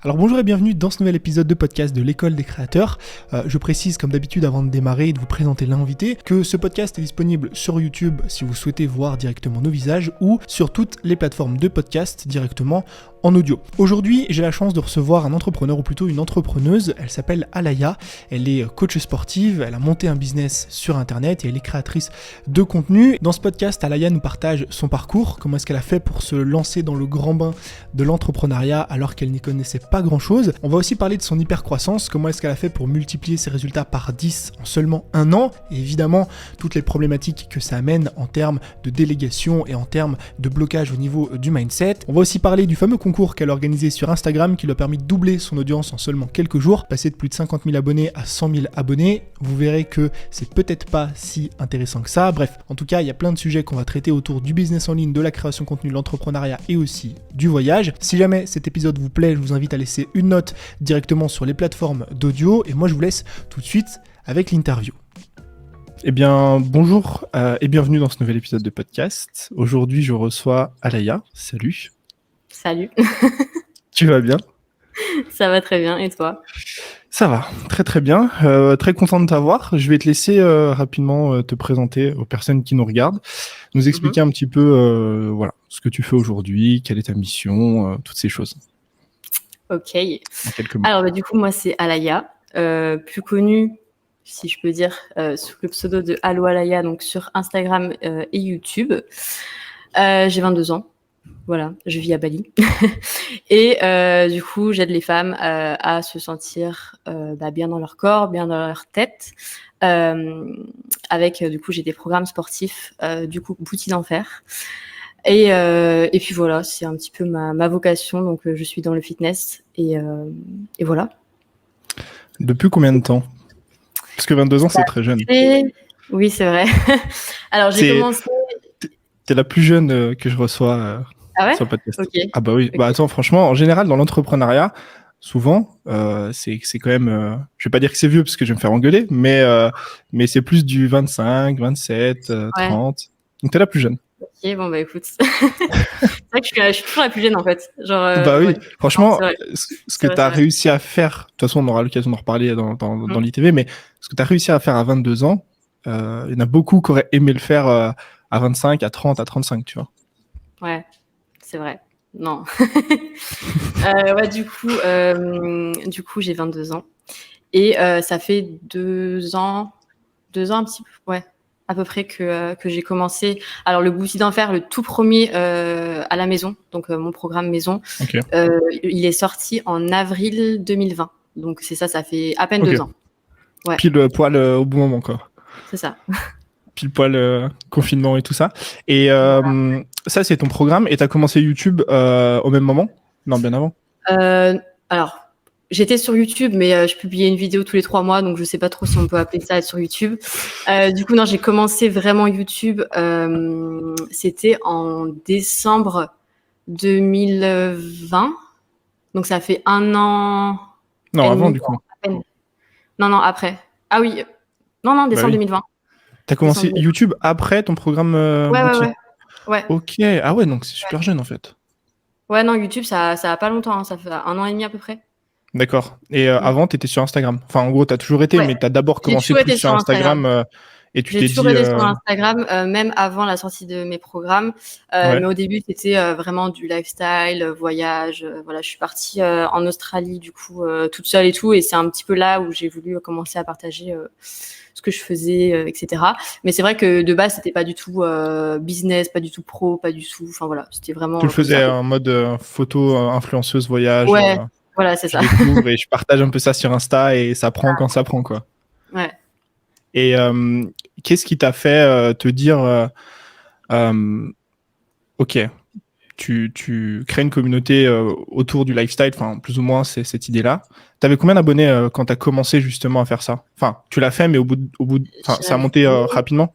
Alors bonjour et bienvenue dans ce nouvel épisode de podcast de l'école des créateurs. Je précise comme d'habitude avant de démarrer et de vous présenter l'invité que ce podcast est disponible sur YouTube si vous souhaitez voir directement nos visages ou sur toutes les plateformes de podcast directement en audio. Aujourd'hui, j'ai la chance de recevoir un entrepreneur ou plutôt une entrepreneuse. Elle s'appelle Alaya, elle est coach sportive, elle a monté un business sur internet et elle est créatrice de contenu. Dans ce podcast, Alaya nous partage son parcours, comment est-ce qu'elle a fait pour se lancer dans le grand bain de l'entrepreneuriat alors qu'elle n'y connaissait pas grand chose. On va aussi parler de son hypercroissance, comment est-ce qu'elle a fait pour multiplier ses résultats par 10 en seulement un an, et évidemment toutes les problématiques que ça amène en termes de délégation et en termes de blocage au niveau du mindset. On va aussi parler du fameux concours qu'elle a organisé sur Instagram qui lui a permis de doubler son audience en seulement quelques jours, passer de plus de 50 000 abonnés à 100 000 abonnés. Vous verrez que c'est peut-être pas si intéressant que ça. Bref, en tout cas, il y a plein de sujets qu'on va traiter autour du business en ligne, de la création de contenu, de l'entrepreneuriat et aussi du voyage. Si jamais cet épisode vous plaît, je vous invite à laisser une note directement sur les plateformes d'audio et moi je vous laisse tout de suite avec l'interview. Eh bien, bonjour et bienvenue dans ce nouvel épisode de podcast. Aujourd'hui, je reçois Alaya. Salut. Salut. Tu vas bien ? Ça va très bien, et toi ? Ça va, très très bien. Très content de t'avoir. Je vais te laisser rapidement te présenter aux personnes qui nous regardent, nous expliquer un petit peu voilà, ce que tu fais aujourd'hui, quelle est ta mission, toutes ces choses. Ok. En quelques mots. Alors, du coup, moi, c'est Alaya, plus connue, si je peux dire, sous le pseudo de Allo Alaya, donc sur Instagram et YouTube. J'ai 22 ans. Voilà, je vis à Bali. Et du coup, j'aide les femmes à se sentir bien dans leur corps, bien dans leur tête. Avec, du coup, j'ai des programmes sportifs, du coup, Bouti d'enfer. Et puis voilà, c'est un petit peu ma vocation. Donc, je suis dans le fitness. Et voilà. Depuis combien de temps ? Parce que 22 ans, c'est très jeune. Oui, c'est vrai. Alors, j'ai commencé... T'es la plus jeune que je reçois sur le podcast. Okay. Ah bah oui. Okay. Bah attends, franchement, en général, dans l'entrepreneuriat, souvent, c'est quand même... je vais pas dire que c'est vieux parce que je vais me faire engueuler, mais c'est plus du 25, 27, 30. Donc t'es la plus jeune. Ok, bon bah écoute. C'est vrai que je suis toujours la plus jeune en fait. Genre, bah oui, ouais. franchement, ce que tu as réussi à faire, de toute façon on aura l'occasion d'en reparler dans l'ITV, mais ce que tu as réussi à faire à 22 ans, il y en a beaucoup qui auraient aimé le faire à 25, à 30, à 35, tu vois. Ouais, c'est vrai. Non. Ouais, du coup, j'ai 22 ans. Et ça fait 2 ans un petit peu, ouais, à peu près que j'ai commencé. Alors, le Bouti d'enfer, le tout premier à la maison, donc mon programme maison, okay. Il est sorti en avril 2020. Donc, c'est ça fait à peine 2 ans. Ouais. Pile poil au bon moment, quoi. C'est ça. Pile poil confinement et tout ça. Et voilà. Ça, c'est ton programme. Et tu as commencé YouTube au même moment ? Non, bien avant. Alors, j'étais sur YouTube, mais je publiais une vidéo tous les 3 mois, donc je sais pas trop si on peut appeler ça être sur YouTube. Du coup, non, j'ai commencé vraiment YouTube. C'était en décembre 2020. Donc, ça fait 1 an. Non, avant, du coup. Non, après. Ah oui. Non, décembre 2020. T'as commencé YouTube après ton programme Ouais. Ok. Ah ouais, donc c'est super jeune en fait. Ouais, non, YouTube, ça a pas longtemps. Hein. Ça fait 1 an et demi à peu près. D'accord. Et avant, t'étais sur Instagram. Enfin, en gros, t'as toujours été, mais t'as d'abord commencé plus sur Instagram. Et tu t'es dit... J'ai toujours été sur Instagram, même avant la sortie de mes programmes. Mais au début, c'était vraiment du lifestyle, voyage. Voilà, je suis partie en Australie, du coup, toute seule et tout. Et c'est un petit peu là où j'ai voulu commencer à partager ce que je faisais, etc. Mais c'est vrai que de base, c'était pas du tout business, pas du tout pro, pas du tout... Enfin, voilà, c'était vraiment... Tu le faisais en mode photo, influenceuse, voyage. Ouais, voilà, c'est ça. Je découvre et je partage un peu ça sur Insta et ça prend quand ça prend, quoi. Ouais. Et qu'est-ce qui t'a fait te dire ok, tu crées une communauté autour du lifestyle, enfin plus ou moins c'est cette idée-là. T'avais combien d'abonnés quand t'as commencé justement à faire ça ? Enfin, tu l'as fait, mais au bout, ça a monté rapidement ?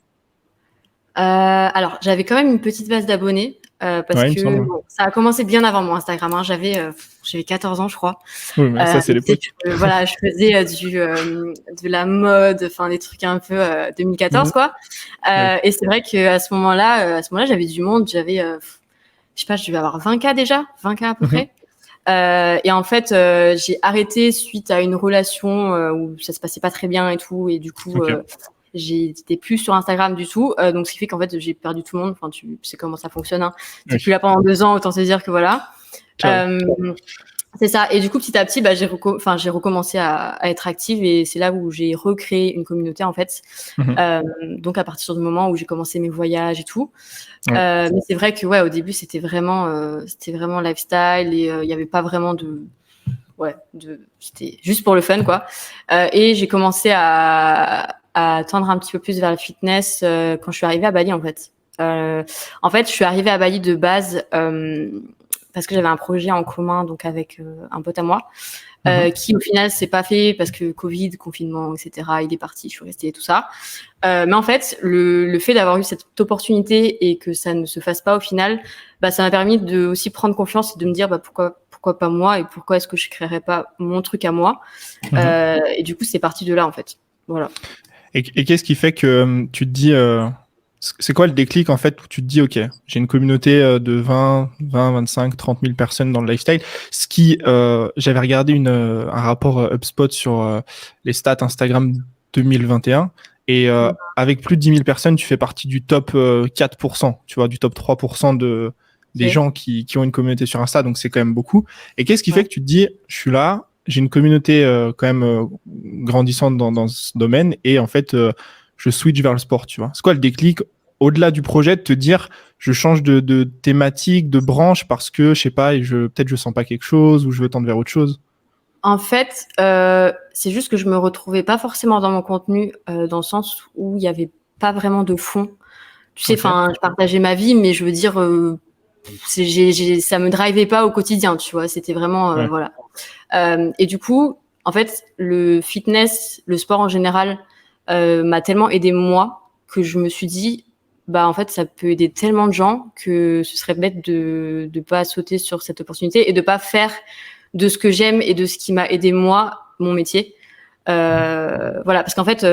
Alors, j'avais quand même une petite base d'abonnés parce que ça a commencé bien avant mon Instagram. Hein. J'avais 14 ans, je crois. Oui, mais ça, c'est l'époque. Voilà, je faisais de la mode, enfin des trucs un peu 2014, quoi. Et c'est vrai qu'à ce moment-là, j'avais du monde. J'avais, je sais pas, je devais avoir 20K déjà, 20K à peu près. Et en fait, j'ai arrêté suite à une relation où ça se passait pas très bien et tout, et du coup, j'étais plus sur Instagram du tout. Donc, ce qui fait qu'en fait, j'ai perdu tout le monde. Enfin, tu sais comment ça fonctionne. Hein. T'es plus là pendant 2 ans, autant se dire que voilà. C'est ça. Et du coup, petit à petit, j'ai recommencé à être active, et c'est là où j'ai recréé une communauté en fait. Donc à partir du moment où j'ai commencé mes voyages et tout. Mais c'est vrai que au début c'était vraiment lifestyle, et il y avait pas vraiment c'était juste pour le fun quoi. Et j'ai commencé à tendre un petit peu plus vers le fitness quand je suis arrivée à Bali en fait. En fait, je suis arrivée à Bali de base parce que j'avais un projet en commun donc avec un pote à moi qui au final s'est pas fait parce que Covid, confinement, etc. Il est parti, je suis restée et tout ça. Mais en fait, le fait d'avoir eu cette opportunité et que ça ne se fasse pas au final, ça m'a permis de aussi prendre confiance et de me dire pourquoi pas moi, et pourquoi est-ce que je créerais pas mon truc à moi. Et du coup, c'est parti de là en fait. Voilà. Et qu'est-ce qui fait que tu te dis c'est quoi le déclic en fait où tu te dis ok, j'ai une communauté de 20, 25, 30 000 personnes dans le lifestyle. Ce qui, j'avais regardé un rapport HubSpot sur les stats Instagram 2021, et avec plus de 10 000 personnes, tu fais partie du top 4%, tu vois, du top 3% des gens qui ont une communauté sur Insta, donc c'est quand même beaucoup. Et qu'est-ce qui fait que tu te dis, je suis là, j'ai une communauté quand même grandissante dans ce domaine, et en fait je switch vers le sport, tu vois. C'est quoi le déclic au-delà du projet de te dire je change de thématique, de branche parce que je sais pas, peut-être je sens pas quelque chose ou je veux tendre vers autre chose? En fait, c'est juste que je me retrouvais pas forcément dans mon contenu dans le sens où il y avait pas vraiment de fond. Tu sais, je partageais ma vie, mais je veux dire ça me drivait pas au quotidien, tu vois. C'était vraiment voilà. Et du coup, en fait, le fitness, le sport en général, m'a tellement aidé moi que je me suis dit, en fait, ça peut aider tellement de gens que ce serait bête de pas sauter sur cette opportunité et de pas faire de ce que j'aime et de ce qui m'a aidé moi mon métier. Voilà, parce qu'en fait,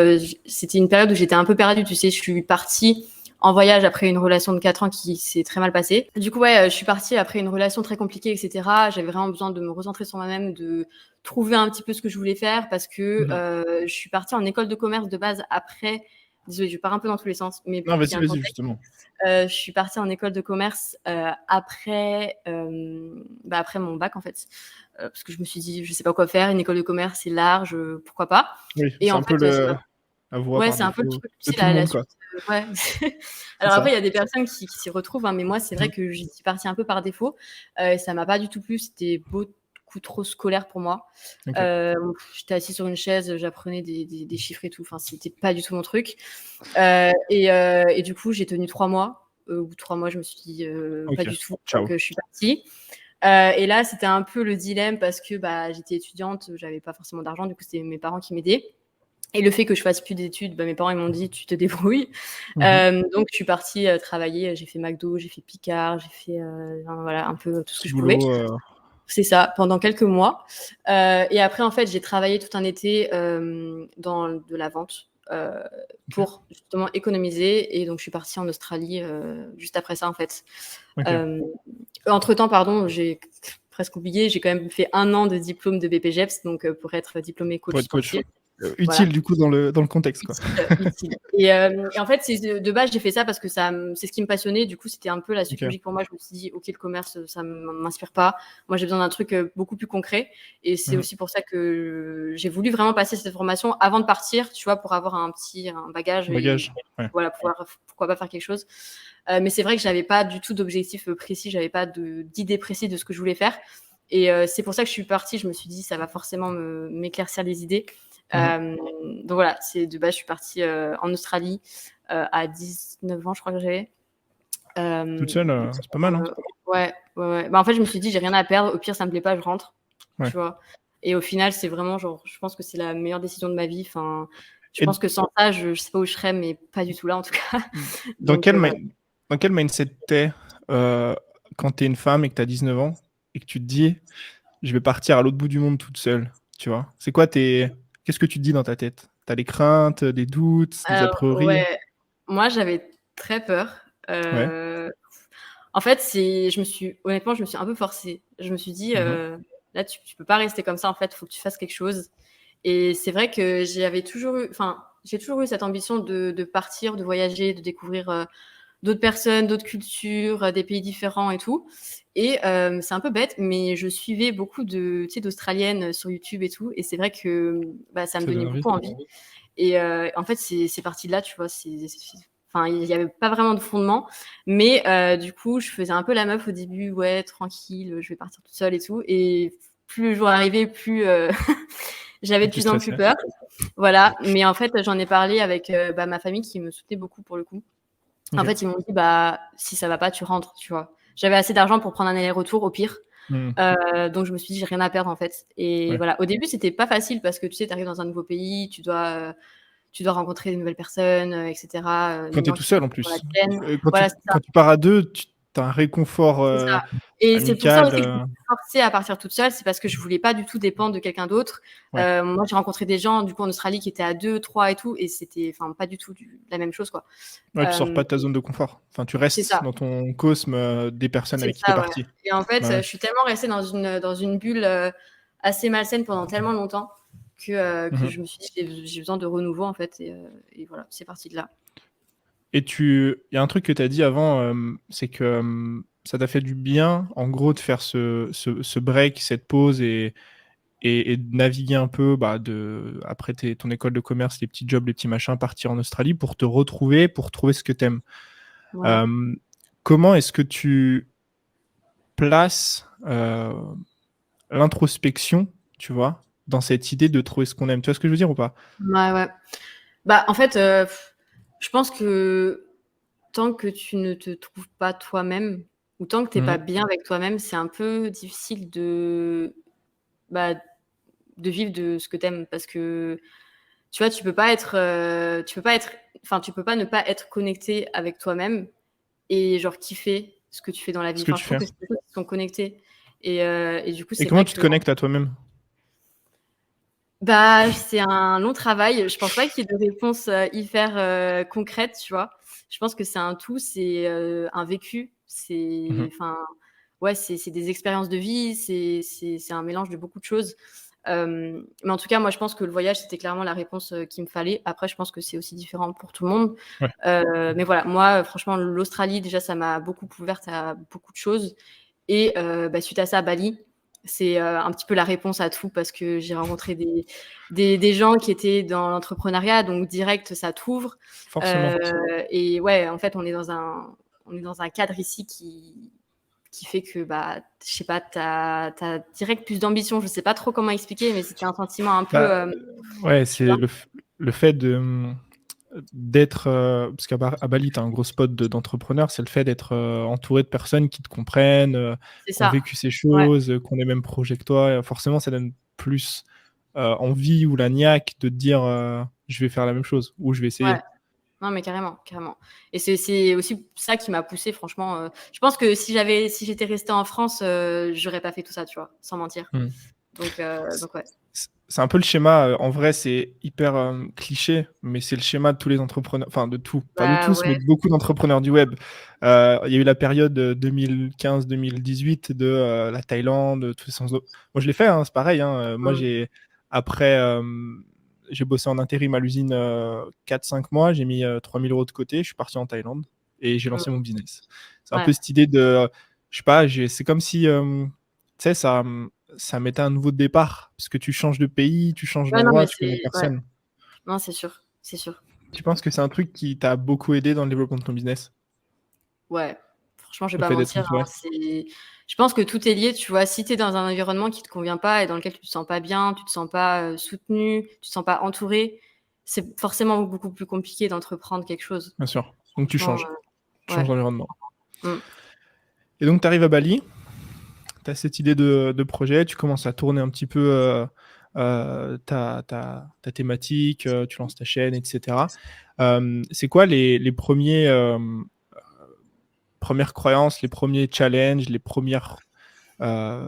c'était une période où j'étais un peu perdue. Tu sais, je suis partie en voyage après une relation de 4 ans qui s'est très mal passée. Du coup, je suis partie après une relation très compliquée, etc. J'avais vraiment besoin de me recentrer sur moi-même, de trouver un petit peu ce que je voulais faire, parce que je suis partie en école de commerce de base après. Désolée, je pars un peu dans tous les sens, mais non, vas-y, justement. Je suis partie en école de commerce après mon bac en fait, parce que je me suis dit je sais pas quoi faire, une école de commerce c'est large, pourquoi pas. Oui, et c'est en un fait, peu la voie c'est un peu le truc, de tout le monde, quoi. Ouais. Alors après, il y a des personnes qui s'y retrouvent, hein, mais moi, c'est vrai que j'y suis partie un peu par défaut. Ça m'a pas du tout plu. C'était beaucoup trop scolaire pour moi. J'étais assise sur une chaise, j'apprenais des chiffres et tout. Enfin, c'était pas du tout mon truc. Et du coup, j'ai tenu 3 mois. Au bout de 3 mois, je me suis dit pas du tout. Ciao. Donc, je suis partie. Et là, c'était un peu le dilemme parce que j'étais étudiante, j'avais pas forcément d'argent. Du coup, c'était mes parents qui m'aidaient. Et le fait que je fasse plus d'études, mes parents ils m'ont dit tu te débrouilles. Donc je suis partie travailler. J'ai fait McDo, j'ai fait Picard, j'ai fait voilà un peu tout ce que je pouvais. C'est ça, pendant quelques mois. Et après en fait j'ai travaillé tout un été dans de la vente pour justement économiser. Et donc je suis partie en Australie juste après ça en fait. Entre temps, pardon, j'ai presque oublié, j'ai quand même fait 1 an de diplôme de BPGEPS, donc pour être diplômé coach sportif. Utile voilà. Du coup dans le contexte quoi. Utile. Et en fait de base j'ai fait ça parce que c'est ce qui me passionnait. Du coup c'était un peu la suite logique pour moi. Je me suis dit ok, le commerce ça m'inspire pas, moi j'ai besoin d'un truc beaucoup plus concret. Et c'est aussi pour ça que j'ai voulu vraiment passer cette formation avant de partir, tu vois, pour avoir un bagage et, voilà, pourquoi pas faire quelque chose. Mais c'est vrai que j'avais pas du tout d'objectif précis, j'avais pas d'idée précise de ce que je voulais faire. Et c'est pour ça que je suis partie. Je me suis dit ça va forcément m'éclaircir les idées. Donc voilà, de base je suis partie en Australie à 19 ans je crois que j'avais. Toute seule, c'est pas mal hein. Ouais. En fait je me suis dit j'ai rien à perdre, au pire ça me plaît pas, je rentre, tu vois. Et au final c'est vraiment genre, je pense que c'est la meilleure décision de ma vie. Enfin, je pense que sans ça je sais pas où je serais, mais pas du tout là en tout cas. Dans quel mindset t'es quand t'es une femme et que t'as 19 ans et que tu te dis je vais partir à l'autre bout du monde toute seule, tu vois? C'est quoi qu'est-ce que tu te dis dans ta tête? T'as des craintes, des doutes, des a priori? Ouais, moi j'avais très peur. En fait, honnêtement, je me suis un peu forcée. Je me suis dit, là, tu peux pas rester comme ça, en fait, faut que tu fasses quelque chose. Et c'est vrai que j'ai toujours eu cette ambition de partir, de voyager, de découvrir d'autres personnes, d'autres cultures, des pays différents et tout. Et c'est un peu bête, mais je suivais beaucoup d'Australiennes sur YouTube et tout. Et c'est vrai que ça me Ça donne donnait envie. beaucoup envie. Et en fait, c'est parti de là, tu vois. Enfin, il n'y avait pas vraiment de fondement. Mais du coup, je faisais un peu la meuf au début. Ouais, tranquille, je vais partir toute seule et tout. Et plus le jour arrivait, plus j'avais de Tu plus en plus stressais. peur. Voilà. Mais en fait, j'en ai parlé avec ma famille qui me soutenait beaucoup pour le coup. En Ok. fait, ils m'ont dit, si ça va pas, tu rentres, tu vois. J'avais assez d'argent pour prendre un aller-retour au pire. Hmm. Donc je me suis dit, j'ai rien à perdre en fait. Et Ouais. voilà, au début, c'était pas facile parce que tu sais, tu arrives dans un nouveau pays, tu dois rencontrer de nouvelles personnes, etc. Quand Des tu es gens tout qui sont seul en dans la plus. tienne. Quand tu, Voilà, c'est ça. quand tu pars à deux, tu as un réconfort C'est ça. Et c'est pour ça amical. aussi que je me suis forcée à partir toute seule, c'est parce que je voulais pas du tout dépendre de quelqu'un d'autre. Ouais. Moi, j'ai rencontré des gens, du coup, en Australie, qui étaient à 2, 3 et tout, et c'était, pas du tout la même chose, quoi. Ouais, tu sors pas de ta zone de confort. Enfin, tu C'est restes ça. dans ton cosme des personnes C'est avec qui tu es ça, ouais. parti. Et en fait, Bah ouais. je suis tellement restée dans une bulle assez malsaine pendant tellement longtemps que Mhm. je me suis dit, j'ai besoin de renouveau, en fait. Et voilà, c'est parti de là. Et il y a un truc que tu as dit avant, c'est que ça t'a fait du bien, en gros, de faire ce break, cette pause et de naviguer un peu après ton école de commerce, les petits jobs, les petits machins, partir en Australie pour te retrouver, pour trouver ce que tu aimes. Ouais. Comment est-ce que tu places l'introspection, tu vois, dans cette idée de trouver ce qu'on aime? Tu vois ce que je veux dire ou pas? Ouais, ouais. En fait, je pense que tant que tu ne te trouves pas toi-même, ou tant que tu es pas Mhm. bien avec toi-même, c'est un peu difficile bah, de vivre de ce que tu aimes. Parce que, tu vois, tu peux pas ne pas être connecté avec toi-même et genre kiffer ce que tu fais dans la vie. Ce que Enfin, je tu trouve fais. que c'est des choses qui sont connectées. Et du coup, Et c'est comment vrai tu te que connectes à toi-même? c'est un long travail. Je pense pas qu'il y ait de réponse hyper concrète, tu vois. Je pense que c'est un tout, c'est un vécu, Mhm. ouais, c'est des expériences de vie, c'est un mélange de beaucoup de choses. Mais en tout cas, moi, je pense que le voyage, c'était clairement la réponse qu'il me fallait. Après, je pense que c'est aussi différent pour tout le monde. Ouais. Mais voilà, moi, franchement, l'Australie, déjà, ça m'a beaucoup ouverte à beaucoup de choses. Et suite à ça, Bali, c'est un petit peu la réponse à tout parce que j'ai rencontré des gens qui étaient dans l'entrepreneuriat, donc direct, ça t'ouvre. Forcément. Et ouais, en fait, on est dans un cadre ici qui fait que, je sais pas, t'as direct plus d'ambition. Je sais pas trop comment expliquer, mais c'était un sentiment un peu, Bah, ouais, tu c'est vois? le fait d'être, parce à Bali, tu as un gros spot d'entrepreneurs, c'est le fait d'être entouré de personnes qui te comprennent, C'est qui ont ça. vécu ces Ouais, choses, qui ont les mêmes projets que toi. Et forcément, ça donne plus envie ou la niaque de te dire je vais faire la même chose ou je vais essayer. ouais. Non, mais carrément, carrément. Et c'est aussi ça qui m'a poussée, franchement. Je pense que si j'étais restée en France, j'aurais pas fait tout ça, tu vois, sans mentir. Hmm. Donc ouais. C'est un peu le schéma, en vrai, c'est hyper cliché, mais c'est le schéma de tous les entrepreneurs, enfin de tout, pas de tous, mais Ouais, de beaucoup d'entrepreneurs du web. Il y a eu la période 2015-2018 de la Thaïlande, tout ça. Moi, je l'ai fait, hein, c'est pareil. Hein. Moi, mmh, après, j'ai bossé en intérim à l'usine 4-5 mois, j'ai mis 3000 € de côté, je suis parti en Thaïlande et j'ai lancé mmh, mon business. C'est un ouais, peu cette idée de, je sais pas, c'est comme si, tu sais, ça mettait un nouveau départ parce que tu changes de pays, tu changes ouais, non, d'endroit, mais tu connais ouais, personne. non, c'est sûr, c'est sûr. Tu penses que c'est un truc qui t'a beaucoup aidé dans le développement de ton business? Ouais, franchement, je vais Le pas fait d'être mentir, entouré? hein, je pense que tout est lié, tu vois? Si tu es dans un environnement qui te convient pas et dans lequel tu te sens pas bien, tu te sens pas soutenu, tu te sens pas entouré, c'est forcément beaucoup plus compliqué d'entreprendre quelque chose. Bien sûr. Donc Franchement, tu changes ouais. d'environnement. Mmh. Et donc tu arrives à Bali, tu as cette idée de projet, tu commences à tourner un petit peu ta thématique, tu lances ta chaîne, etc. C'est quoi les premières croyances, les premiers challenges, les premières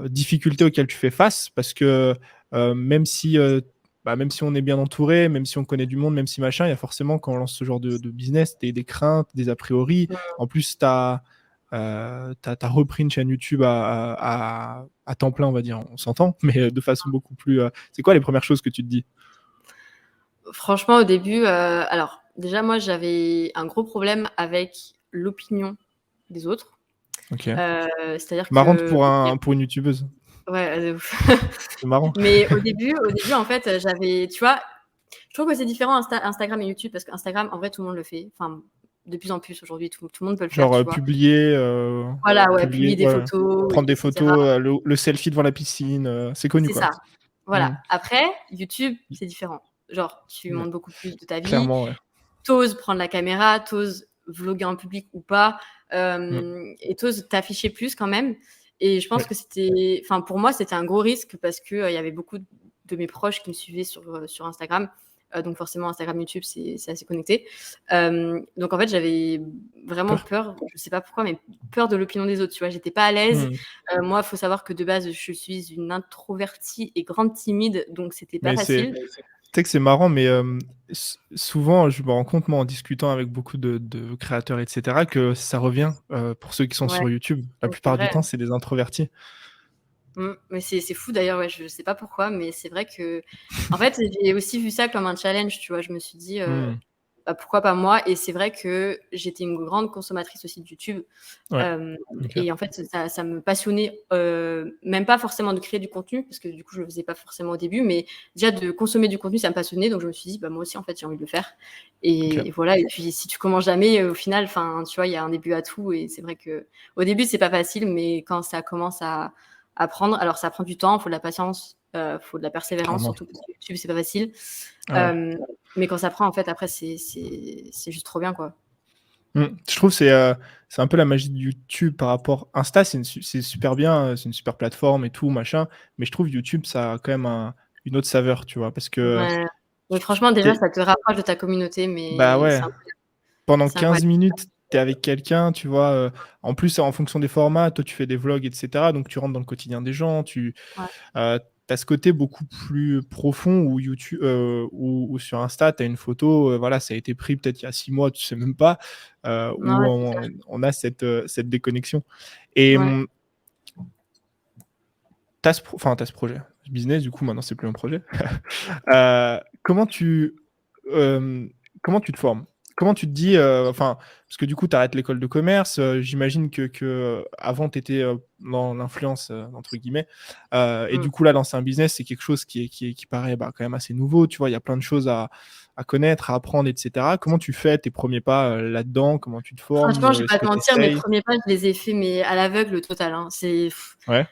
difficultés auxquelles tu fais face? Parce que même si on est bien entouré, même si on connaît du monde, même si machin, il y a forcément, quand on lance ce genre de business, des craintes, des a priori. Mmh. En plus, tu as t'as repris une chaîne YouTube à temps plein, on va dire, on s'entend, mais de façon beaucoup plus. C'est quoi les premières choses que tu te dis? Franchement, au début, alors déjà moi j'avais un gros problème avec l'opinion des autres. Ok. C'est-à-dire Marrante que pour une youtubeuse. ouais, de ouf. C'est marrant. Mais au début en fait, j'avais, tu vois, je trouve que c'est différent Instagram et YouTube parce qu'Instagram, en vrai, tout le monde le fait. Enfin, de plus en plus aujourd'hui, tout le monde peut le faire, Genre tu vois. publier, Voilà, ouais, publier des ouais, photos, prendre des etc. photos, le selfie devant la piscine, c'est connu C'est quoi. ça. Mmh. Voilà. Après, YouTube, c'est différent. Genre, tu Ouais, montres beaucoup plus de ta vie, clairement, ouais. t'oses prendre la caméra, t'oses vlogger en public ou pas, Mmh. et t'oses t'afficher plus quand même. Et je pense Ouais. que c'était, enfin, pour moi, c'était un gros risque parce que il y avait beaucoup de mes proches qui me suivaient sur Instagram. Donc forcément, Instagram, YouTube, c'est assez connecté. Donc en fait, j'avais vraiment Peur? peur, je sais pas pourquoi, mais peur de l'opinion des autres, tu vois. J'étais pas à l'aise. Mmh. Moi, il faut savoir que de base, je suis une introvertie et grande timide, donc c'était pas Mais facile. tu sais que c'est marrant, mais souvent, je me rends compte, moi, en discutant avec beaucoup de créateurs, et cetera, que ça revient, pour ceux qui sont Ouais, sur YouTube. La c'est plupart du vrai. temps, c'est des introvertis. Mais c'est fou d'ailleurs, ouais, je sais pas pourquoi, mais c'est vrai que, en fait, j'ai aussi vu ça comme un challenge, tu vois? Je me suis dit, Mmh. bah, pourquoi pas moi? Et c'est vrai que j'étais une grande consommatrice aussi de YouTube, Ouais. hem OK. et en fait, ça me passionnait, même pas forcément de créer du contenu parce que du coup, je le faisais pas forcément au début, mais déjà de consommer du contenu, ça me passionnait, donc je me suis dit: «Bah, moi aussi, en fait, j'ai envie de le faire» OK. et voilà. Et puis si tu commences jamais, au final, enfin, tu vois, il y a un début à tout et c'est vrai qu'au début, c'est pas facile, mais quand ça commence à prendre, alors ça prend du temps, il faut de la patience, faut de la persévérance Clairement. surtout parce que YouTube, c'est pas facile. Ah ouais. Hem, mais quand ça prend, en fait, après, c'est juste trop bien, quoi. Mmh. Je trouve que c'est un peu la magie de YouTube par rapport Insta, c'est super bien, c'est une super plateforme et tout machin, mais je trouve YouTube, ça a quand même une autre saveur, tu vois? Parce que Ouais. Mais tu franchement, déjà, tu ça te rapproche de ta communauté, bah, mais ouais. c'est incroyable, Pendant c'est 15 incroyable. minutes, tu es avec quelqu'un, tu vois? En plus, en fonction des formats, toi, tu fais des vlogs et cetera, donc tu rentres dans le quotidien des gens, Ouais. tu as ce côté beaucoup plus profond où où sur Insta, tu as une photo, voilà, ça a été pris peut-être il y a 6 mois, tu sais même pas, Non, où ouais, c'est clair. on a cette déconnexion et Ouais. tu as ce projet, ce business, du coup, maintenant, c'est plus un projet. Heu, comment tu, hem, comment tu te formes? Comment tu te dis, enfin, parce que du coup, tu arrêtes l'école de commerce, j'imagine que avant tu étais, dans «l'influence», entre guillemets, et Mmh. du coup, là, lancer un business, c'est quelque chose qui paraît, bah, quand même assez nouveau, tu vois? Il y a plein de choses à connaître, à apprendre et cetera. Comment tu fais tes premiers pas, là-dedans? Comment tu te formes? Franchement, je vais Est-ce pas que te tu mentir, mes essayes? premiers pas, je les ai faits, mais à l'aveugle total, hein. Ouais,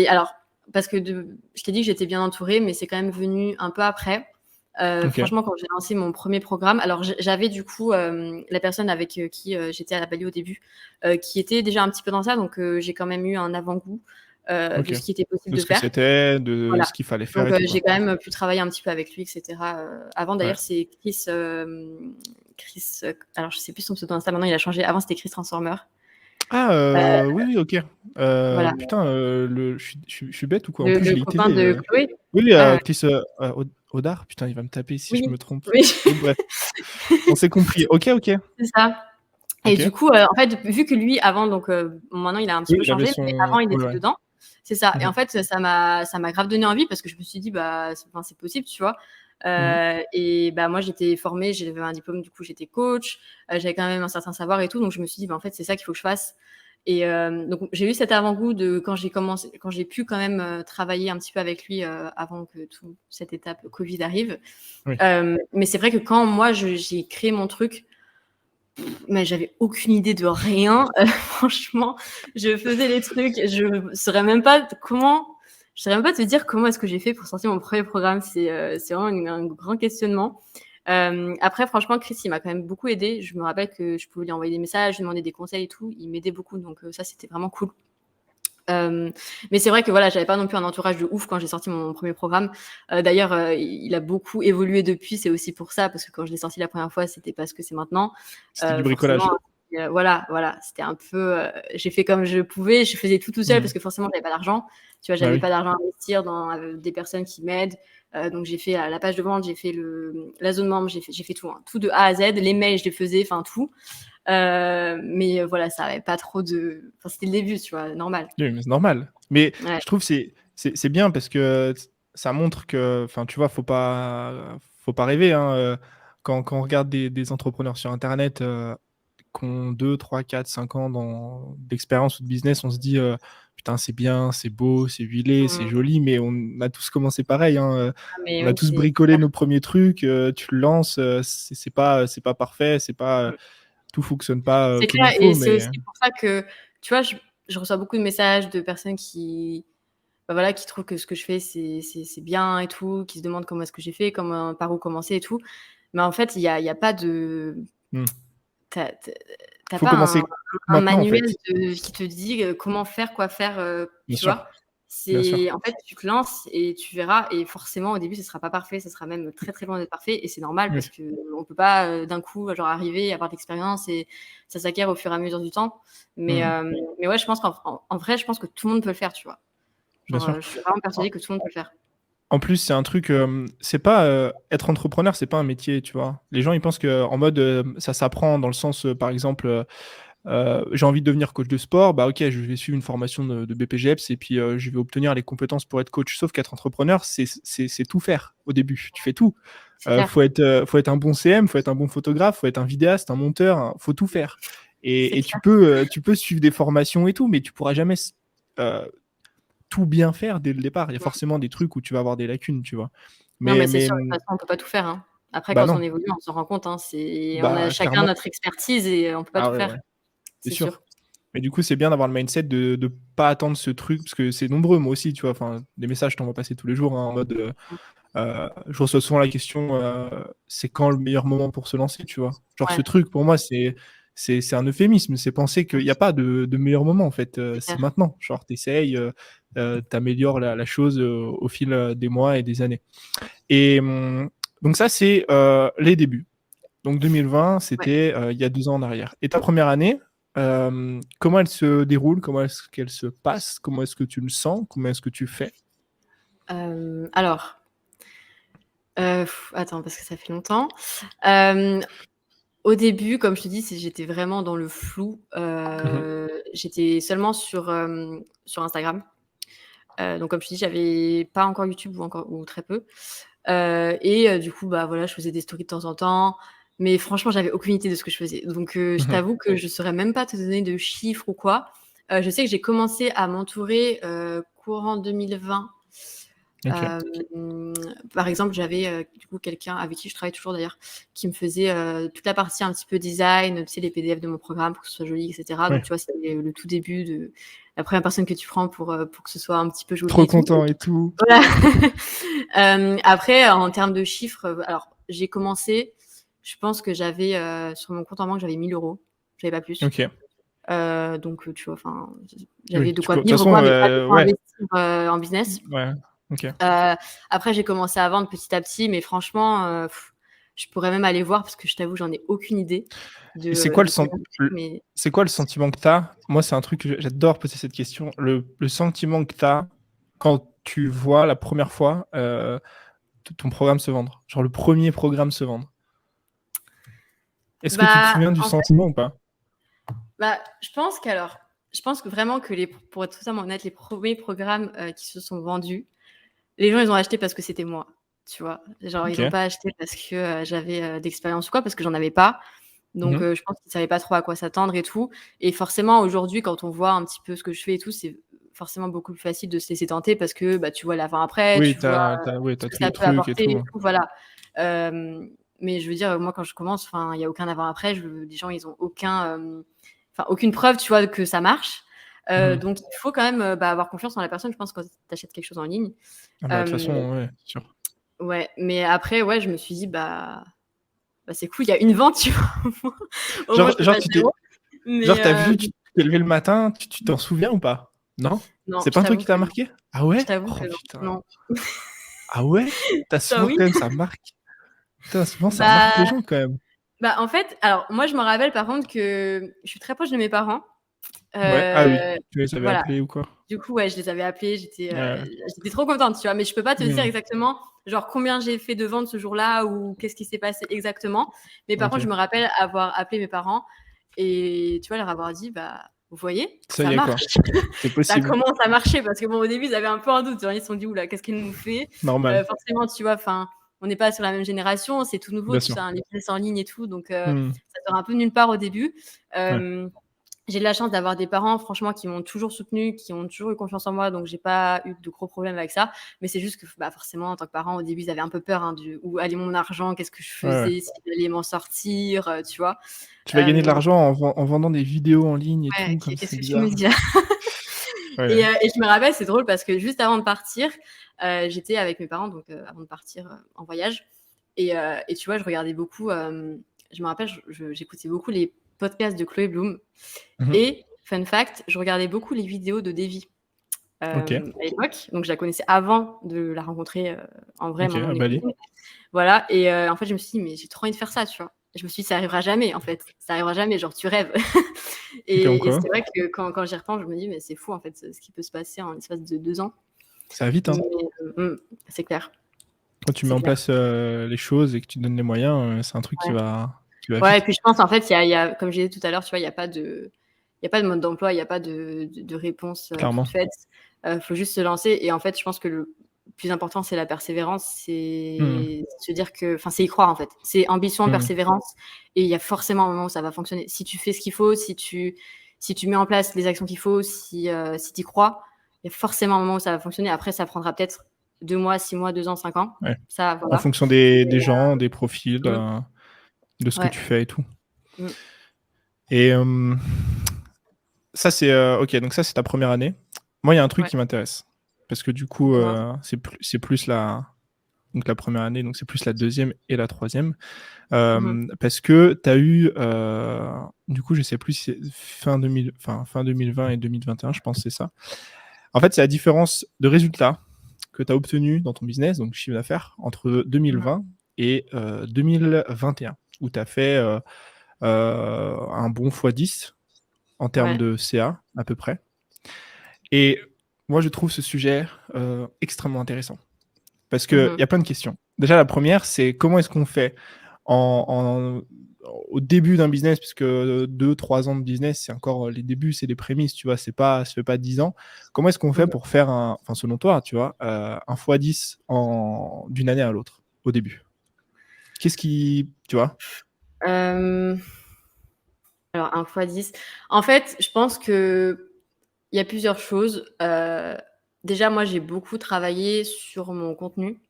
Alors, parce que je t'ai dit que j'étais bien entourée, mais c'est quand même venu un peu après. OK, Franchement, quand j'ai lancé mon premier programme, alors j'avais du coup, la personne avec, qui, j'étais à la Bali au début, qui était déjà un petit peu dans ça, donc j'ai quand même eu un avant-goût, de OK. ce qui était possible De de ce que faire. c'était, de Voilà, ce qu'il fallait faire donc et tout, j'ai quoi. quand même pu travailler un petit peu avec lui et cetera, avant Ouais. d'ailleurs, c'est Chris, alors je sais plus son pseudo Insta maintenant, il a changé. Avant, c'était Chris Transformer. Ah, Heu, oui, oui, OK. voilà, Putain, je suis bête ou quoi? En le plus, je le l'ai copain ITV, de Chloé. oui, Ouais, ouais. Chris, Odar? Putain, il va me taper si je Oui, me trompe. oui. Bon, bref, on s'est compris. OK, OK. C'est ça. Et du OK. coup, en fait, vu que lui avant, donc maintenant il a un petit Oui, peu il avait changé, mais son avant il ouais, était ouais. dedans. C'est ça. Et Mmh en mh. fait, ça m'a grave donné envie parce que je me suis dit: «Bah, c'est possible», tu vois? Mmh mh. Et bah, moi j'étais formée, j'avais un diplôme, du coup j'étais coach, j'avais quand même un certain savoir et tout, donc je me suis dit: «Bah, en fait, c'est ça qu'il faut que je fasse». Et donc j'ai eu cet avant-goût de quand j'ai pu quand même, travailler un petit peu avec lui, avant que toute cette étape Covid arrive. Oui. Mais c'est vrai que quand moi j'ai créé mon truc, mais j'avais aucune idée de rien. Franchement, je faisais les trucs, je saurais même pas te dire comment est-ce que j'ai fait pour sortir mon premier programme. C'est vraiment un grand questionnement. Après franchement, Chris, il m'a quand même beaucoup aidé. Je me rappelle que je pouvais lui envoyer des messages, lui demander des conseils et tout. Il m'aidait beaucoup, donc ça, c'était vraiment cool. Hem, mais c'est vrai que voilà, j'avais pas non plus un entourage de ouf quand j'ai sorti mon premier programme. D'ailleurs, il a beaucoup évolué depuis, c'est aussi pour ça, parce que quand je l'ai sorti la première fois, c'était pas ce que c'est maintenant. C'était du Forcément, bricolage. voilà, c'était un peu, j'ai fait comme je pouvais, je faisais tout seul parce Mmh. que forcément j'avais pas d'argent. Tu vois, Bah, j'avais oui. pas d'argent à investir dans, des personnes qui m'aident. Donc j'ai fait la page de vente, j'ai fait la zone membre, j'ai fait tout, hein, tout de A à Z. Les mails, je les faisais, enfin tout. Mais voilà, ça avait pas trop de. Enfin, c'était le début, tu vois, normal. Oui, mais c'est normal. Mais Ouais. je trouve que c'est bien parce que ça montre que, enfin, tu vois, faut pas rêver, hein, quand on regarde des entrepreneurs sur internet, qui ont 2, 3, 4, 5 ans d'expérience ou de business, on se dit, «Putain, c'est bien, c'est beau, c'est huilé, c'est Mmh. joli», mais on a tous commencé pareil, hein, Ah, mais on a oui, tous c'est bricolé clair. nos premiers trucs, tu le lances, c'est pas parfait, Mmh. tout fonctionne pas, C'est comme il clair et faut, c'est mais aussi pour ça que, tu vois, je reçois beaucoup de messages de personnes qui, bah, voilà, qui trouvent que ce que je fais, c'est bien et tout, qui se demandent comment est-ce que j'ai fait, comment par où commencer et tout. Mais en fait, il y a pas de mmh, tu as faut pas un commencer maintenant, en manuel fait. qui te dit, comment faire, quoi faire, Bien tu sûr, vois? bien sûr. C'est en fait, tu te lances et tu verras et forcément, au début, ce sera pas parfait, ça sera même très, très loin d'être parfait et c'est normal Oui, parce qu'on peut pas, d'un coup, genre arriver et avoir de l'expérience et ça s'acquiert au fur et à mesure du temps. Mais mmh, mais ouais, je pense qu'en vrai, je pense que tout le monde peut le faire, tu vois? bien Genre, sûr. je suis vraiment En persuadée que tout le monde peut le faire. en plus, c'est un truc, c'est pas, être entrepreneur, c'est pas un métier, tu vois? Les gens, ils pensent qu'en mode, ça s'apprend dans le sens, par exemple, j'ai envie de devenir coach de sport, bah, OK, je vais suivre une formation de BPGEPS et puis, je vais obtenir les compétences pour être coach. Sauf qu'être entrepreneur, c'est tout faire au début. Tu fais tout. C'est clair, Faut être un bon CM, faut être un bon photographe, faut être un vidéaste, un monteur, faut tout faire c'est et clair. tu peux suivre des formations et tout, mais tu pourras jamais heu, tout bien faire dès le départ. Il y a forcément des trucs où tu vas avoir des lacunes, tu vois? Non, mais c'est Mais, sûr, de toute façon, on peut pas tout faire, hein. Après, bah, quand on non, évolue, on s'en rend compte, hein. On a bah, chacun clairement. notre expertise et on peut pas Ah tout ouais, faire, ouais, c'est c'est sûr. sûr. Mais du coup, c'est bien d'avoir le mindset de pas attendre ce truc parce que c'est nombreux, moi aussi, tu vois? Enfin, des messages, t'en vois passer tous les jours, hein, en mode, Mmh. je reçois souvent la question, «C'est quand le meilleur moment pour se lancer?» Tu vois? Genre ce Ouais, truc pour moi, c'est un euphémisme, c'est penser qu'il y a pas de meilleur moment en fait, c'est c'est clair. maintenant. Genre tu essayes, tu améliores la chose, au fil, des mois et des années et donc ça, c'est, les débuts. Donc 2020, Ouais. c'était, il y a 2 ans en arrière et ta première année, comment elle se déroule? Comment est-ce qu'elle se passe? Comment est-ce que tu le sens? Comment est-ce que tu fais? Alors, attends parce que ça fait longtemps. Hem, Au début, comme je te dis, j'étais vraiment dans le flou. Mmh mh. J'étais seulement sur Instagram. Donc comme je te dis, j'avais pas encore YouTube ou très peu. Et du coup, bah, voilà, je faisais des stories de temps en temps, mais franchement, j'avais aucune idée de ce que je faisais. Donc je Mmh. t'avoue que je saurais même pas te donner de chiffres ou quoi. Je sais que j'ai commencé à m'entourer, courant 2020. OK. Hem, Par exemple, j'avais, du coup quelqu'un avec qui je travaille toujours d'ailleurs, qui me faisait, toute la partie un petit peu design, tu sais, les PDF de mon programme pour que ce soit joli et cetera. Oui. Donc tu vois, c'était le tout début de la première personne que tu prends pour que ce soit un petit peu joli Trop et tout. content et tout. Voilà. Après, en termes de chiffres, alors j'ai commencé, je pense que j'avais, sur mon compte en banque, j'avais 1 000 €, j'avais pas plus. OK. Donc tu vois, enfin, j'avais Oui, de tu quoi peux de toute vivre façon, quoi, mais pas de quoi ouais, investir, en business. ouais, OK. Après j'ai commencé à vendre petit à petit, mais franchement, je pourrais même aller voir parce que je t'avoue, j'en ai aucune idée Et c'est quoi de combien j'ai fait, mais c'est quoi le sentiment que tu as? Moi, c'est un truc que j'adore poser cette question. Le sentiment que tu as quand tu vois la première fois, ton programme se vendre? Genre le premier programme se vendre? Est-ce que tu te bah, souviens du en fait, sentiment ou pas? bah, je pense que vraiment que pour être totalement honnête, les premiers programmes, qui se sont vendus, les gens, ils ont acheté parce que c'était moi, tu vois? Genre, ils ont OK. pas acheté parce que, j'avais, d'expérience ou quoi, parce que j'en avais pas. Mmh Donc, mh. je pense qu'ils savaient pas trop à quoi s'attendre et tout. Et forcément, aujourd'hui, quand on voit un petit peu ce que je fais et tout, c'est forcément beaucoup plus facile de se laisser tenter parce que, bah, tu vois l'avant-après, Oui, tu vois tu ce as que tous ça les peut trucs et apporter et tout. tout, voilà. Hem, mais je veux dire, moi, quand je commence, enfin, il y a aucun avant-après. Les gens, ils ont aucune preuve, tu vois, que ça marche. Mmh mh. Donc il faut quand même, bah, avoir confiance en la personne, je pense, quand tu achètes quelque chose en ligne. Ah bah, de toute Hem, façon, ouais, c'est sûr. ouais, mais après, ouais, je me suis dit: «Bah, c'est cool, il y a une vente, tu vois? Au moins, Genre je peux genre pas tu t'es zéro». Mais genre tu as vu, tu t'es levé le matin, tu t'en souviens ou pas? Non? non, C'est je pas un truc t'avoue qui t'a que non. marqué? Ah Je ouais? t'avoue Oh que non. putain. Non. Ah ouais? Tu as Toi, souvent oui? quand même ça marque. Putain, souvent ça marque les Bah gens quand même. en fait, alors moi, je me rappelle par contre que je suis très proche de mes parents. Ouais, ah oui, tu les avais Voilà. appelés ou quoi? Du coup, ouais, je les avais appelés, Ouais. j'étais trop contente, tu vois? Mais je peux pas te dire Mmh. exactement, genre, combien j'ai fait de ventes ce jour-là ou qu'est-ce qui s'est passé exactement. Mais par contre, je OK. me rappelle avoir appelé mes parents et tu vois, leur avoir dit, vous voyez, Ça ça y est, quoi. marche. C'est Ça possible. commence à marcher parce que bon, au début, ils avaient un peu un doute. Ils se sont dit, oula, qu'est-ce qu'elle nous fait? Normal, Forcément, tu vois, enfin, on n'est pas sur la même génération, c'est tout nouveau, bien tout sûr. ça, les business en ligne et tout, donc Mmh. ça sort un peu de nulle part au début. Ouais. J'ai de la chance d'avoir des parents, franchement, qui m'ont toujours soutenue, qui ont toujours eu confiance en moi, donc j'ai pas eu de gros problèmes avec ça. Mais c'est juste que, forcément, en tant que parent, au début, ils avaient un peu peur, hein, où allait mon argent, qu'est-ce que je Ouais, ouais. faisais, si j'allais m'en sortir, tu vois. Tu vas gagner de Euh, l'argent en vendant des vidéos en ligne et ouais, tout, comme ça, qu'est-ce c'est que tu me bizarre. dis là? Ouais, Et je me rappelle, c'est drôle parce que juste avant de partir, j'étais avec mes parents, donc avant de partir en voyage. Et tu vois, je regardais beaucoup, je me rappelle, j'écoutais beaucoup les podcasts de Chloé Bloom. Mmh. Et fun fact, je regardais beaucoup les vidéos de Davy OK, à l'époque. Donc je la connaissais avant de la rencontrer en vrai, OK, maintenant à on est Bali. copines. Voilà, et en fait, je me suis dit: «Mais j'ai trop envie de faire ça», tu vois? Je me suis dit: «Ça arrivera jamais, en fait, ça arrivera jamais, genre tu rêves». Comme Et quoi, c'est vrai que quand j'y repense, je me dis: «Mais c'est fou, en fait, ce qui peut se passer en l'espace de 2 ans». ça va vite, Mais hein. c'est clair, Quand tu mets c'est en clair. place, les choses et que tu donnes les moyens, c'est un truc Ouais. qui va Ouais, et vite, puis je pense, en fait, il y a comme je disais tout à l'heure, tu vois, il y a pas de mode d'emploi, il y a pas de réponse toute clairement. faite. Faut juste se lancer, et en fait, je pense que le plus important, c'est la persévérance. Mmh. C'est se dire que, enfin, c'est y croire, en fait. C'est ambition, Mmh. persévérance, et il y a forcément un moment où ça va fonctionner. Si tu fais ce qu'il faut, si tu mets en place les actions qu'il faut, si tu y crois, il y a forcément un moment où ça va fonctionner. Après, ça prendra peut-être 2 mois, 6 mois, 2 ans, 5 ans. Ouais. Ça, En voilà. fonction Mais des gens, des profils, mmh, de ce que ouais. tu fais et tout. Mmh. Et ça c'est, OK, donc ça c'est ta première année. Moi, il y a un truc Ouais. qui m'intéresse parce que du coup, Dis-moi. c'est plus la première année, donc c'est plus la deuxième et la troisième. Mmh. Parce que tu as eu, du coup, je sais plus si c'est fin 2020 et 2021, je pense que c'est ça. En fait, c'est la différence de résultats que tu as obtenu dans ton business, donc chiffre d'affaires, entre Mmh. 2020 et 2021, où tu as fait, un bon x10 en termes Ouais. de CA, à peu près. Et moi, je trouve ce sujet, extrêmement intéressant parce qu'il y Mmh. a plein de questions. Déjà, la première, c'est comment est-ce qu'on fait en au début d'un business, puisque 2-3 ans de business, c'est encore les débuts, c'est les prémices, tu vois, ça fait pas 10 ans. Comment est-ce qu'on fait Mmh. pour faire enfin, selon toi, tu vois, un x10 d'une année à l'autre, au début? Qu'est-ce qui, tu vois? Hem, alors un fois 10. En fait, je pense qu'il y a plusieurs choses. Déjà, moi, j'ai beaucoup travaillé sur mon contenu.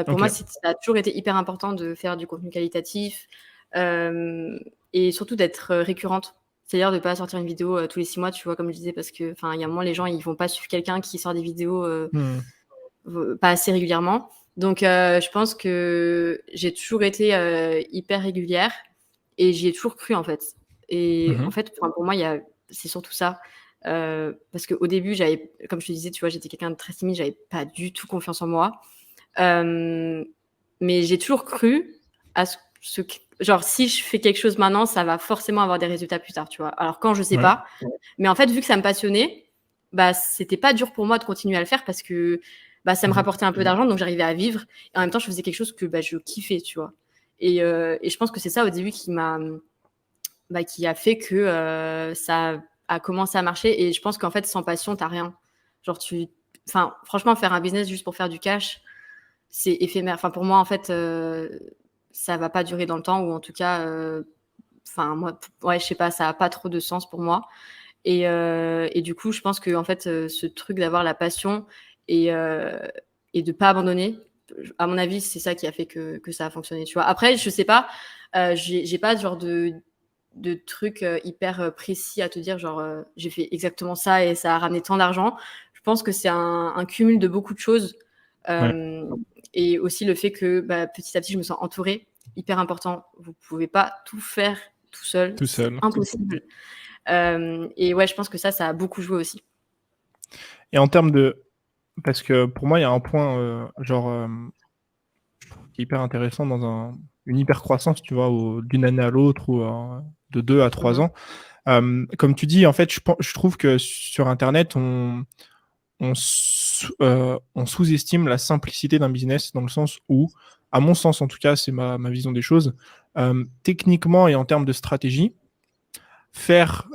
Pour moi, OK. ça a toujours été hyper important de faire du contenu qualitatif, hem et surtout d'être récurrente. C'est-à-dire de pas sortir une vidéo tous les 6 mois, tu vois? Comme je disais, parce que, enfin, il y a un moment, les gens, ils vont pas suivre quelqu'un qui sort des vidéos Mmh. pas assez régulièrement. Donc, je pense que j'ai toujours été hyper régulière, et j'y ai toujours cru, en fait. Et en Mmh. fait, enfin, pour moi, c'est surtout ça. Parce qu'au début, comme je te disais, tu vois, j'étais quelqu'un de très timide, j'avais pas du tout confiance en moi. Hem, mais j'ai toujours cru à genre, si je fais quelque chose maintenant, ça va forcément avoir des résultats plus tard, tu vois? Alors quand, je sais Ouais. pas. Mais en fait, vu que ça me passionnait, c'était pas dur pour moi de continuer à le faire parce que, ça me Mmh. rapportait un peu d'argent, donc j'arrivais à vivre, et en même temps, je faisais quelque chose que, je kiffais, tu vois? Et je pense que c'est ça au début qui a fait que, ça a commencé à marcher, et je pense qu'en fait, sans passion, tu as rien. Genre franchement, faire un business juste pour faire du cash, c'est éphémère. Enfin, pour moi, en fait, ça va pas durer dans le temps, ou en tout cas, enfin, moi, ouais, je sais pas, ça a pas trop de sens pour moi. Et du coup, je pense qu'en fait, ce truc d'avoir la passion, et de pas abandonner, à mon avis, c'est ça qui a fait que ça a fonctionné, tu vois? Après, je sais pas, j'ai pas ce genre de truc hyper précis à te dire, genre, j'ai fait exactement ça et ça a ramené tant d'argent. Je pense que c'est un cumul de beaucoup de choses, Ouais, hem et aussi le fait que, petit à petit, je me sens entourée, hyper important. Vous pouvez pas tout faire tout seul, tout c'est seul. impossible. Et ouais, je pense que ça a beaucoup joué aussi. Et en termes de parce que pour moi, il y a un point, genre, qui est hyper intéressant dans une hyper croissance, tu vois, d'une année à l'autre ou de 2 à Mmh 3 mh. ans. Comme tu dis, en fait, je trouve que sur internet, on sous-estime la simplicité d'un business dans le sens où, à mon sens en tout cas, c'est ma vision des choses, techniquement et en termes de stratégie, faire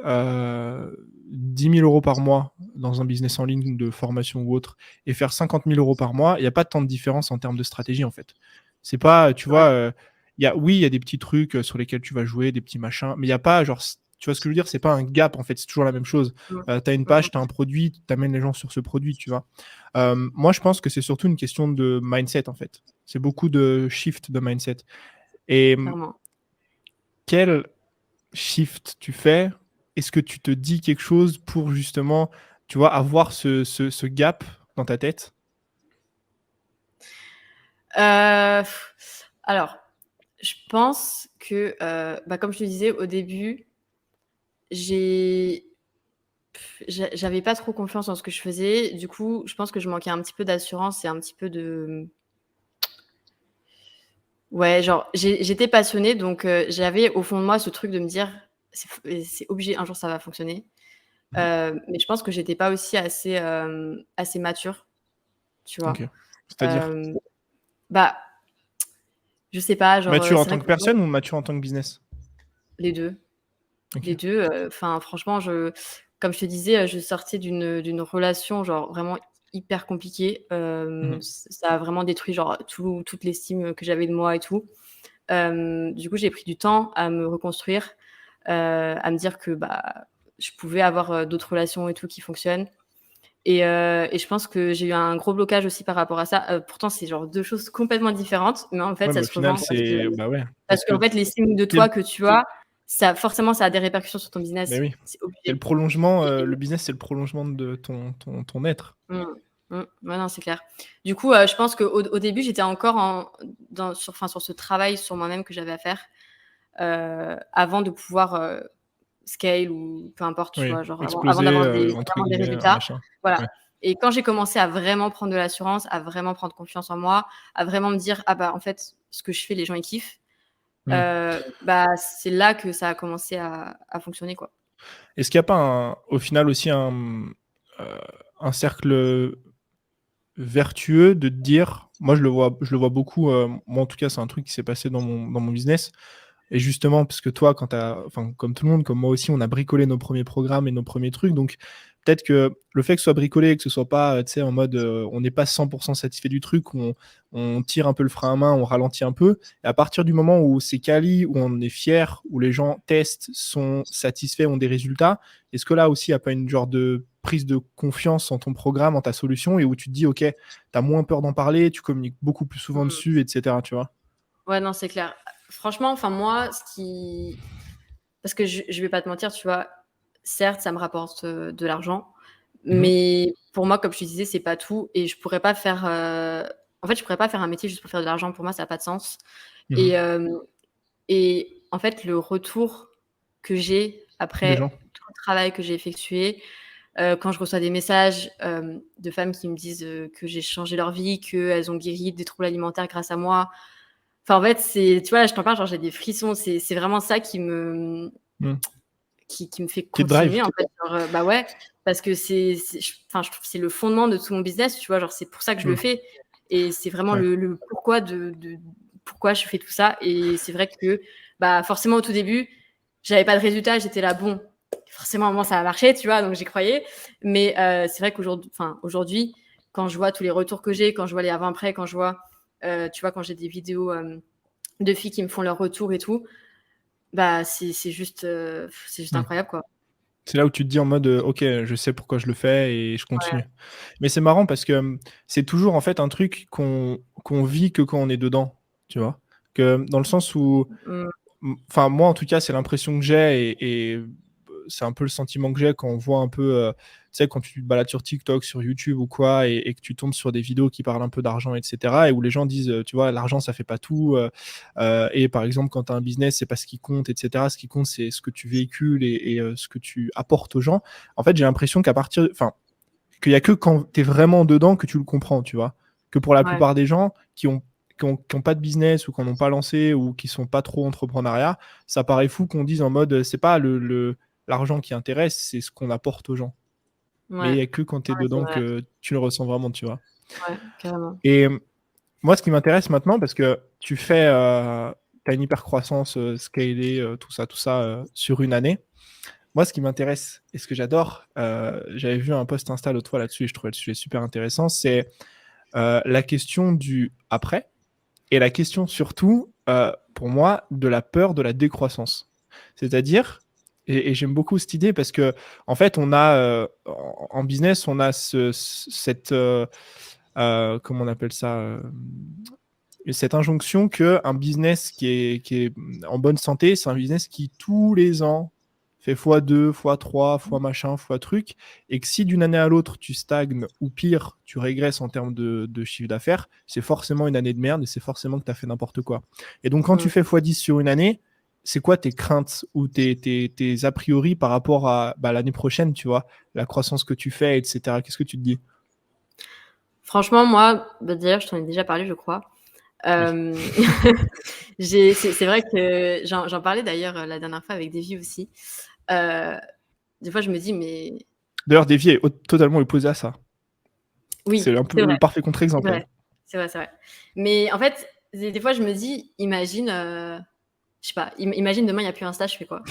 10 000 euros par mois dans un business en ligne de formation ou autre et faire 50 000 euros par mois, il n'y a pas tant de différence en termes de stratégie en fait. C'est pas, tu vois, oui, il y a des petits trucs sur lesquels tu vas jouer, des petits machins, mais il n'y a pas genre, tu vois ce que je veux dire, c'est pas un gap en fait, c'est toujours la même chose. Tu as une page, tu as un produit, tu amènes les gens sur ce produit, tu vois. Moi, je pense que c'est surtout une question de mindset en fait. C'est beaucoup de shift de mindset. Et Clairement. quel shift tu fais? Est-ce que tu te dis quelque chose pour justement, tu vois, avoir ce gap dans ta tête? Alors, je pense que, comme je te disais au début, j'avais pas trop confiance en ce que je faisais. Du coup, je pense que je manquais un petit peu d'assurance et un petit peu de ouais, genre, j'étais passionnée, donc j'avais au fond de moi ce truc de me dire: C'est obligé, un jour ça va fonctionner». Mmh. Mais je pense que j'étais pas aussi assez mature, tu OK. vois? C'est-à-dire? Hem, Bah, je sais pas, genre, Mature en c'est tant vrai que que personne ou mature en tant que business? les 2. Les OK. 2, enfin franchement comme je te disais, je sortais d'une relation genre vraiment hyper compliquée. Mmh. Ça a vraiment détruit genre toute l'estime que j'avais de moi et tout. Du coup, j'ai pris du temps à me reconstruire, à me dire que, je pouvais avoir, d'autres relations et tout qui fonctionnent et je pense que j'ai eu un gros blocage aussi par rapport à ça. Pourtant, c'est genre 2 choses complètement différentes, mais en fait, Ouais, mais ça au se rejoint final, parce que c'est bah, ouais, parce parce que qu'en fait, l'estime de tu toi que tu as, ça forcément, ça a des répercussions sur ton mais business. oui, C'est c'est le obligé. prolongement, Et le business, c'est le prolongement de ton être. mmh, ouais, non, c'est clair. Du coup, je pense qu'au début, j'étais encore sur ce travail sur moi-même que j'avais à faire, avant de pouvoir, scale ou peu importe, tu Oui, vois? Genre avant exploser, d'avoir entre vraiment des guillemets, résultats. machin. Voilà Ouais. et quand j'ai commencé à vraiment prendre de l'assurance, à vraiment prendre confiance en moi, à vraiment me dire: «Ah en fait, ce que je fais, les gens, ils kiffent», Mmh. c'est là que ça a commencé à fonctionner, quoi. Est-ce qu'il y a pas au final aussi un cercle vertueux de te dire moi je le vois beaucoup, moi en tout cas c'est un truc qui s'est passé dans mon business et justement parce que toi quand tu enfin comme tout le monde, comme moi aussi, on a bricolé nos premiers programmes et nos premiers trucs donc peut-être que le fait que ce soit bricolé et que ce soit pas, tu sais en mode, on n'est pas 100 satisfait du truc, où on tire un peu le frein à main, on ralentit un peu et à partir du moment où c'est quali, où on est fier, où les gens testent, sont satisfaits, ont des résultats, est-ce que là aussi il y a pas une genre de prise de confiance en ton programme, en ta solution et où tu te dis: «OK, tu as moins peur d'en parler, tu communiques beaucoup plus souvent Mmh. dessus» et cetera, tu vois? Ouais, non, c'est clair. Franchement, enfin moi, parce que je vais pas te mentir, tu vois? Certes, ça me rapporte, de l'argent, Mmh mh. mais pour moi, comme je te disais, c'est pas tout et je pourrais pas faire, en fait, je pourrais pas faire un métier juste pour faire de l'argent. Pour moi, ça a pas de sens et Mmh. hem et en fait, le retour que j'ai Des gens? après tout le travail que j'ai effectué, quand je reçois des messages, de femmes qui me disent, que j'ai changé leur vie, qu'elles ont guéri des troubles alimentaires grâce à moi. Enfin, en fait, tu vois, là, je t'en parle, genre, j'ai des frissons. C'est vraiment ça Mmh. qui me fait Qui te drive? continuer, en fait. Genre, ouais, parce que je trouve que c'est le fondement de tout mon business, tu vois? Genre, c'est pour ça que je le Mmh. fais et c'est vraiment Ouais. le pourquoi de pourquoi je fais tout ça et c'est vrai que, forcément, au tout début, j'avais pas de résultats. J'étais là: «Bon, forcément, à un moment, ça va marcher», tu vois? Donc j'y croyais. Mais c'est vrai aujourd'hui, quand je vois tous les retours que j'ai, quand je vois les avant-après, quand je vois, tu vois, quand j'ai des vidéos, de filles qui me font leur retour et tout, c'est juste Mmh. incroyable, quoi. C'est là où tu te dis en mode, «OK, je sais pourquoi je le fais et je Ouais. continue». Mais c'est marrant parce que, c'est toujours en fait un truc qu'on vit que quand on est dedans, tu vois? Que dans le sens où, Mmh. enfin moi en tout cas, c'est l'impression que j'ai et c'est un peu le sentiment que j'ai quand on voit un peu, tu sais quand tu te balades sur TikTok, sur YouTube ou quoi et que tu tombes sur des vidéos qui parlent un peu d'argent et cetera et où les gens disent, tu vois: «L'argent ça fait pas tout», et par exemple quand tu as un business, c'est pas ce qui compte et cetera. Ce qui compte, c'est ce que tu véhicules et ce que tu apportes aux gens. En fait, j'ai l'impression qu'il y a que quand tu es vraiment dedans que tu le comprends, tu vois? Que pour la Ouais. plupart des gens qui ont pas de business ou qui en ont pas lancé ou qui sont pas trop entrepreneuriat, ça paraît fou qu'on dise en mode, c'est pas l'argent qui intéresse, c'est ce qu'on apporte aux gens. Mais Ouais. il y a que quand tu es Ouais, c'est dedans vrai. que tu le ressens vraiment, tu vois? Ouais, carrément. Et moi, ce qui m'intéresse maintenant, parce que tu fais, as une hyper croissance scalée, tout ça sur une année. Moi, ce qui m'intéresse et ce que j'adore, j'avais vu un post Insta l'autre fois là-dessus et je trouvais le sujet super intéressant, c'est la question du après et la question surtout, pour moi, de la peur de la décroissance. C'est-à-dire, et j'aime beaucoup cette idée parce que en fait, on a en business, on a cette comment on appelle ça, cette injonction que un business qui est en bonne santé, c'est un business qui tous les ans fait x2, x3, x machin, x truc, et que si d'une année à l'autre tu stagnes ou pire, tu régresses en termes de chiffre d'affaires, c'est forcément une année de merde et c'est forcément que tu as fait n'importe quoi. Et donc quand tu fais x10 sur une année, c'est quoi tes craintes ou tes a priori par rapport à l'année prochaine, tu vois, la croissance que tu fais, etc. Qu'est-ce que tu te dis? Franchement, moi, d'ailleurs, je t'en ai déjà parlé, je crois. C'est vrai que j'en parlais d'ailleurs la dernière fois avec Davy aussi. Des fois, je me dis, mais. D'ailleurs, Davy est totalement opposé à ça. Oui, c'est un peu le parfait contre-exemple. C'est vrai. Mais en fait, des fois, je me dis, imagine, je sais pas, imagine demain, il n'y a plus Insta, je fais quoi?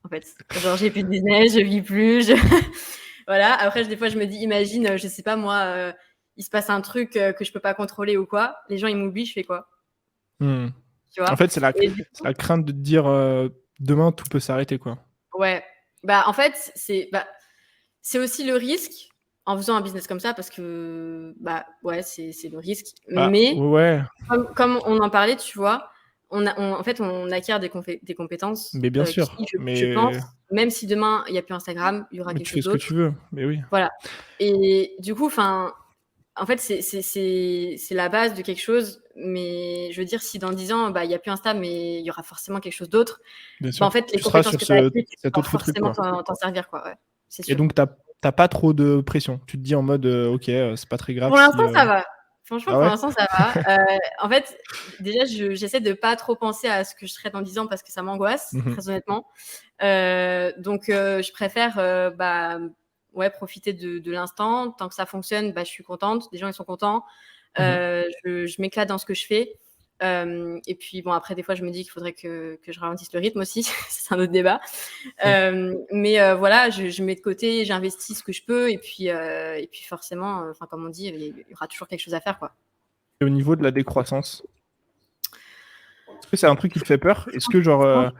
En fait, genre, j'ai plus de business, je vis plus, voilà. Après, des fois, je me dis, imagine, je sais pas moi, il se passe un truc que je peux pas contrôler ou quoi, les gens ils m'oublient, je fais quoi? Tu vois? En fait, c'est la crainte de te dire demain tout peut s'arrêter, quoi. Ouais. En fait, c'est aussi le risque en faisant un business comme ça parce que ouais, c'est le risque. Mais ouais. comme on en parlait, tu vois, en fait, on acquiert des compétences. Mais bien sûr. Je pense, même si demain il n'y a plus Instagram, il y aura quelque chose d'autre. Tu fais ce que tu veux. Mais oui. Voilà. Et du coup, en fait, c'est la base de quelque chose, mais je veux dire, si dans 10 ans, il n'y a plus Insta, mais il y aura forcément quelque chose d'autre, en fait, les compétences que tu as acquises, tu vas forcément t'en servir, quoi. Ouais, c'est sûr. Et donc, t'as pas trop de pression. Tu te dis en mode, ok, c'est pas très grave. Pour l'instant, ça va. Franchement, pour l'instant, ça va. En fait, déjà, j'essaie de pas trop penser à ce que je serai dans 10 ans parce que ça m'angoisse, très honnêtement. Donc, je préfère profiter de l'instant. Tant que ça fonctionne, je suis contente. Les gens, ils sont contents. Je m'éclate dans ce que je fais. Et puis, bon, après, des fois, je me dis qu'il faudrait que je ralentisse le rythme aussi. C'est un autre débat. Mais voilà, je mets de côté, j'investis ce que je peux. Et puis forcément, comme on dit, il y aura toujours quelque chose à faire, quoi. Et au niveau de la décroissance, est-ce que c'est un truc qui te fait peur? Est-ce que, genre,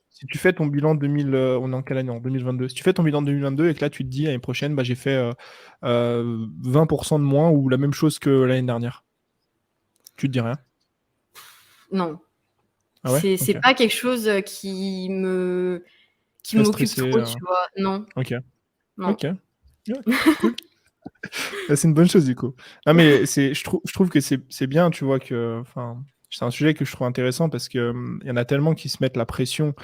si tu fais ton bilan 2000, on est en quelle année? En 2022. Si tu fais ton bilan 2022 et que là, tu te dis, l'année prochaine, j'ai fait 20% de moins ou la même chose que l'année dernière, tu te dis rien? Non. Ah ouais? C'est pas quelque chose qui m'occupe trop, tu vois. Non. Ok. Non. Ok. Ouais, cool. C'est une bonne chose, du coup. Non, mais je trouve que c'est bien, tu vois, c'est un sujet que je trouve intéressant parce que y en a tellement qui se mettent la pression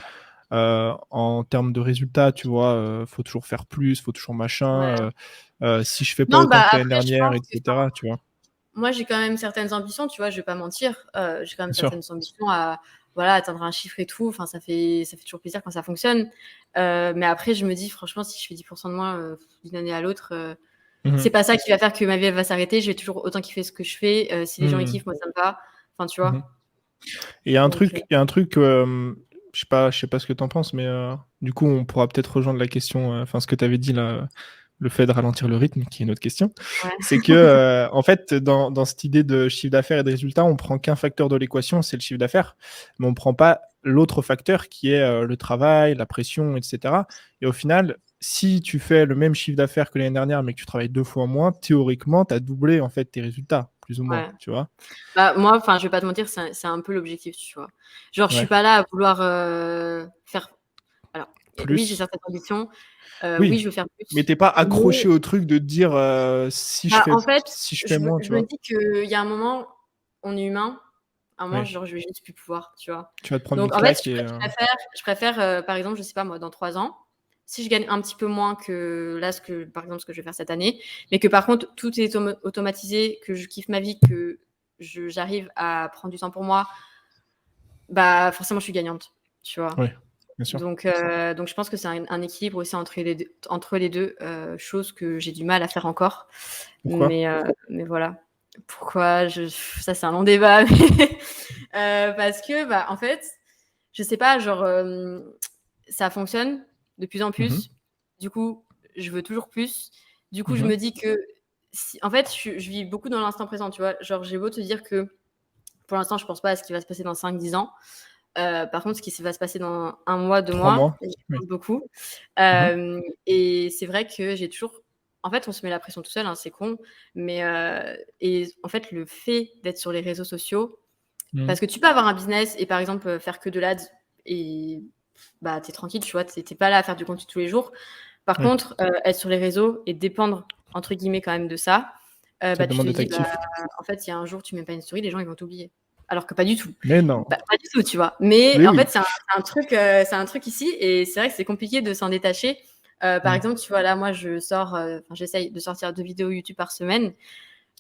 en termes de résultats, tu vois, faut toujours faire plus, faut toujours machin, si je fais pas autant que l'année dernière, etc., tu vois. Moi, j'ai quand même certaines ambitions, tu vois, je vais pas mentir. J'ai quand même certaines ambitions à atteindre un chiffre et tout. Enfin, ça fait toujours plaisir quand ça fonctionne. Mais après, je me dis, franchement, si je fais 10% de moins d'une année à l'autre, c'est pas ça qui va faire que ma vie elle va s'arrêter. Je vais toujours autant kiffer ce que je fais. Si les gens ils kiffent, moi ça me va. Enfin, tu vois. Et il y a un truc, je sais pas ce que t'en penses, mais du coup, on pourra peut-être rejoindre la question, ce que tu avais dit là, le fait de ralentir le rythme, qui est une autre question. Ouais. C'est que, en fait, dans cette idée de chiffre d'affaires et de résultats, on prend qu'un facteur de l'équation, c'est le chiffre d'affaires, mais on prend pas l'autre facteur qui est le travail, la pression, etc. Et au final, si tu fais le même chiffre d'affaires que l'année dernière, mais que tu travailles 2 fois moins, théoriquement, tu as doublé en fait tes résultats, plus ou moins, tu vois. Moi, je vais pas te mentir, c'est un peu l'objectif, tu vois. Genre, je suis pas là à vouloir faire. Alors, plus. Oui, j'ai certaines ambitions. Oui, je veux faire plus. Mais t'es pas accroché au truc de te dire si je fais moins, tu vois. Je me dis qu'il y a un moment, on est humain. À un moment, genre, je vais juste plus pouvoir, tu vois. Tu vas te prendre une claque. Je préfère par exemple, je sais pas moi, dans 3 ans, si je gagne un petit peu moins que là, par exemple, ce que je vais faire cette année, mais que par contre, tout est automatisé, que je kiffe ma vie, que j'arrive à prendre du temps pour moi, forcément, je suis gagnante, tu vois. Oui, bien sûr. Donc, je pense que c'est un équilibre aussi entre les deux choses que j'ai du mal à faire encore. Pourquoi ? Mais voilà. Pourquoi ça, c'est un long débat. Parce que, en fait, je sais pas, genre, ça fonctionne de plus en plus. Mhm. Du coup, je veux toujours plus. Du coup, je Mhm. me dis que en fait, je vis beaucoup dans l'instant présent, tu vois. Genre, j'ai beau te dire que pour l'instant, je pense pas à ce qui va se passer dans 5-10 ans. Par contre, ce qui va se passer dans 1 mois, 2 3 mois, mois. j'y Oui. pense beaucoup. Mhm. Et c'est vrai que j'ai toujours en fait, on se met la pression tout seul, hein, c'est con, mais et en fait, le fait d'être sur les réseaux sociaux Mhm. parce que tu peux avoir un business et par exemple, faire que de l'ads et tu es tranquille, tu vois? Tu es pas là à faire du contenu tous les jours. Par Oui. contre, être sur les réseaux et «dépendre» entre guillemets quand même de ça, Ça tu demande te d'être dis: actif. en fait, il y a un jour, tu mets pas une story, les gens, ils vont t'oublier. Alors que pas du tout. Mais non. Pas du tout, tu vois? Mais Mais en fait, oui. c'est un truc ici et c'est vrai que c'est compliqué de s'en détacher. Par Mhm. exemple, tu vois, là, moi, je sors, j'essaye de sortir 2 vidéos YouTube par semaine.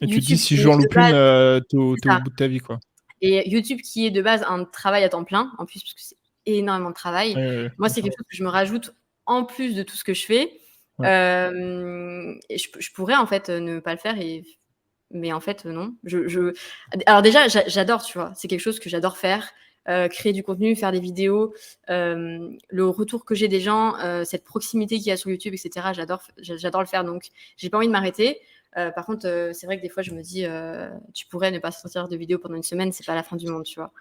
Et tu te dis, YouTube si qui j'en est de loupe une, base c'est t'es au ça bout de ta vie, quoi. et YouTube qui est de base un travail à temps plein, en plus, parce que c'est énormément de travail. Ouais, ouais, ouais, Moi, bien c'est sûr. quelque chose que je me rajoute en plus de tout ce que je fais. Ouais. Et je pourrais, en fait, ne pas le faire mais en fait, non. Alors déjà, j'adore, tu vois? C'est quelque chose que j'adore faire, créer du contenu, faire des vidéos. Le retour que j'ai des gens, cette proximité qu'il y a sur YouTube et cetera, j'adore le faire, donc j'ai pas envie de m'arrêter. Par contre, c'est vrai que des fois, je me dis, «Tu pourrais ne pas sortir de vidéo pendant une semaine, c'est pas la fin du monde», tu vois?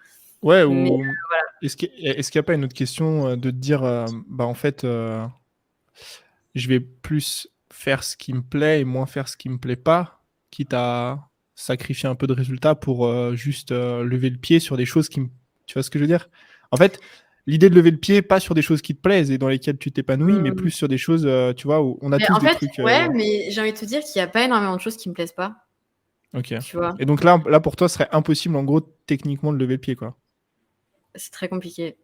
Ouais, Mais ou est-ce qu'il y a pas une autre question, de te dire, bah, en fait, je vais plus faire ce qui me plaît et moins faire ce qui me plaît pas, quitte à sacrifier un peu de résultats pour, juste, lever le pied sur des choses qui me tu vois ce que je veux dire? En fait, l'idée de lever le pied, pas sur des choses qui te plaisent et dans lesquelles tu t'épanouis, mais mmh, plus sur des choses, tu vois, où on a mais tous en des fait, trucs, ouais, mais j'ai envie de te dire qu'il y a pas énormément de choses qui me plaisent pas, OK. tu vois? Et donc là pour toi, ce serait impossible en gros techniquement de lever le pied, quoi? C'est très compliqué.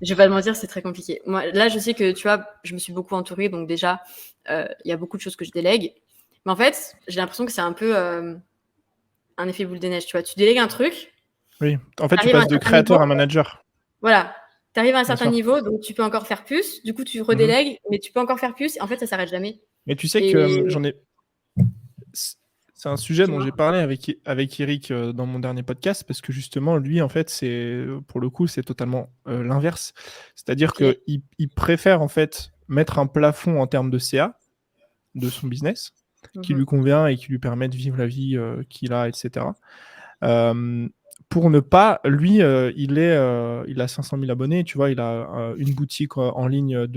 Je vais pas te mentir, c'est très compliqué. Moi, là, je sais que, tu vois, je me suis beaucoup entourée, donc déjà, il y a beaucoup de choses que je délègue. Mais en fait, j'ai l'impression que c'est un peu, un effet boule de neige, tu vois? Tu délègues un truc, Oui, en fait, tu tu arrives à un passes de certain niveau, créateur à manager. voilà, tu arrives à un Bien certain sûr. niveau, donc tu peux encore faire plus. Du coup, tu Mmh. redélègues, mais tu peux encore faire plus. Et en fait, ça s'arrête jamais. Mais tu sais que, Et j'en ai c c'est un sujet dont dis-moi? j'ai parlé avec Eric, dans mon dernier podcast parce que justement lui, en fait, pour le coup, c'est totalement, l'inverse. C'est-à-dire OK. qu'il préfère, en fait, mettre un plafond en termes de CA, de son business, qui Mmh. lui convient et qui lui permet de vivre la vie, qu'il a et cetera. Hem, pour ne pas lui, il a 500 000 abonnés, tu vois? Il a, une boutique, en ligne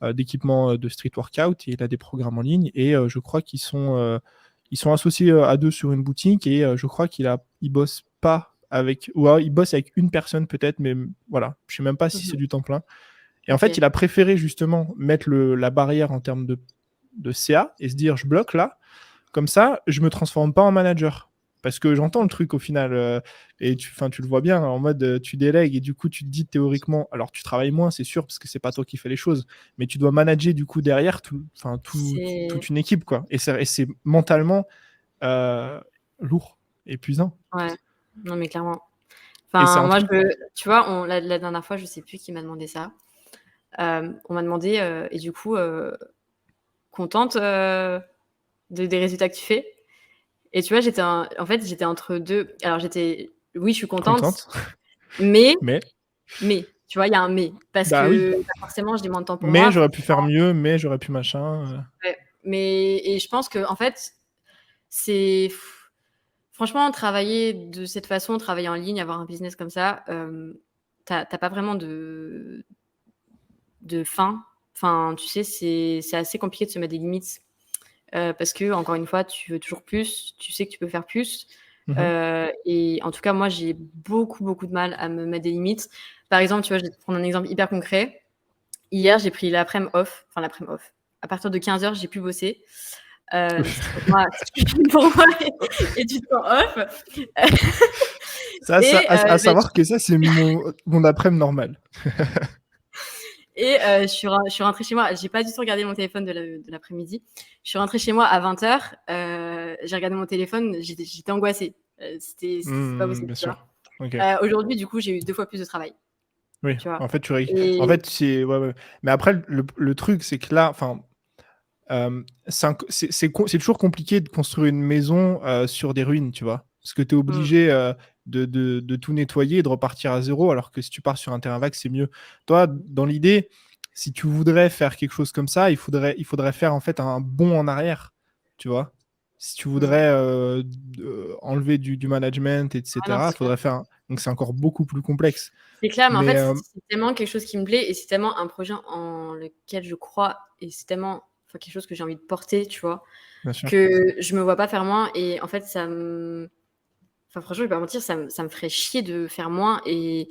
d'équipements, de street workout et il a des programmes en ligne et je crois ils sont associés, à 2 sur une boutique et je crois il bosse pas avec ou alors il bosse avec une personne peut-être, mais voilà, je sais même pas si c'est Mmh. du temps plein et en fait, OK. il a préféré justement mettre la barrière en termes de CA et se dire: «Je bloque là, comme ça, je me transforme pas en manager». Parce que j'entends le truc au final, et tu le vois bien en mode, tu délègues et du coup, tu te dis théoriquement alors tu travailles moins, c'est sûr, parce que c'est pas toi qui fais les choses, mais tu dois manager du coup derrière C'est toute une équipe, quoi et c'est mentalement, heu, lourd, épuisant ouais. Non, mais clairement. et c'est Enfin, un moi, truc tu vois, la dernière fois, je sais plus qui m'a demandé ça. On m'a demandé, et du coup, «Contente, des résultats que tu fais?» Et tu vois, en fait, j'étais entre 2. Alors oui, je suis contente, contente, mais mais tu vois, il y a un mais. Parce bah, oui, que, forcément, j'ai moins de temps pour mais moi, j'aurais pu forcément, faire mieux, mais j'aurais pu machin, ouais. Et je pense qu'en fait, c'est franchement, travailler de cette façon, travailler en ligne, avoir un business comme ça, tu as pas vraiment de fin. Enfin, tu sais, c'est assez compliqué de se mettre des limites. Parce que encore une fois, tu veux toujours plus, tu sais que tu peux faire plus. Mmh mh. Et en tout cas, moi, j'ai beaucoup, beaucoup de mal à me mettre des limites. Par exemple, tu vois, je vais te prendre un exemple hyper concret. Hier, j'ai pris l'après-midi off, enfin l'après-midi off. À partir de 15h, j'ai pu bosser, ce qui pour moi est du temps off. Ça Et à du savoir que ça, c'est mon après-midi normal. je suis rentrée chez moi. J'ai pas du tout regardé mon téléphone de l'après-midi. Je suis rentrée chez moi à 20h, j'ai regardé mon téléphone, j'étais angoissée. C'était pas possible, Bien tu vois? sûr. OK. Aujourd'hui, du coup, j'ai eu 2 fois plus de travail, Oui, tu vois? en fait, Et c'est ouais, ouais. Mais après, le truc, c'est que là, enfin, c'est toujours compliqué de construire une maison sur des ruines, tu vois. Parce que tu es obligé de tout nettoyer et de repartir à zéro, alors que si tu pars sur un terrain vague, c'est mieux. Toi, dans l'idée, si tu voudrais faire quelque chose comme ça, il faudrait faire en fait un bond en arrière, tu vois. Si tu voudrais enlever du management, Ah non, etc., c'est il clair. faudrait faire. Donc c'est encore beaucoup plus complexe. C'est clair, mais en Mais fait, c'est tellement quelque chose qui me plaît et c'est tellement un projet en lequel je crois et c'est tellement quelque chose que j'ai envie de porter, tu vois, bien sûr. que je me vois pas faire moins et en fait, franchement, je vais pas mentir, ça me ferait chier de faire moins et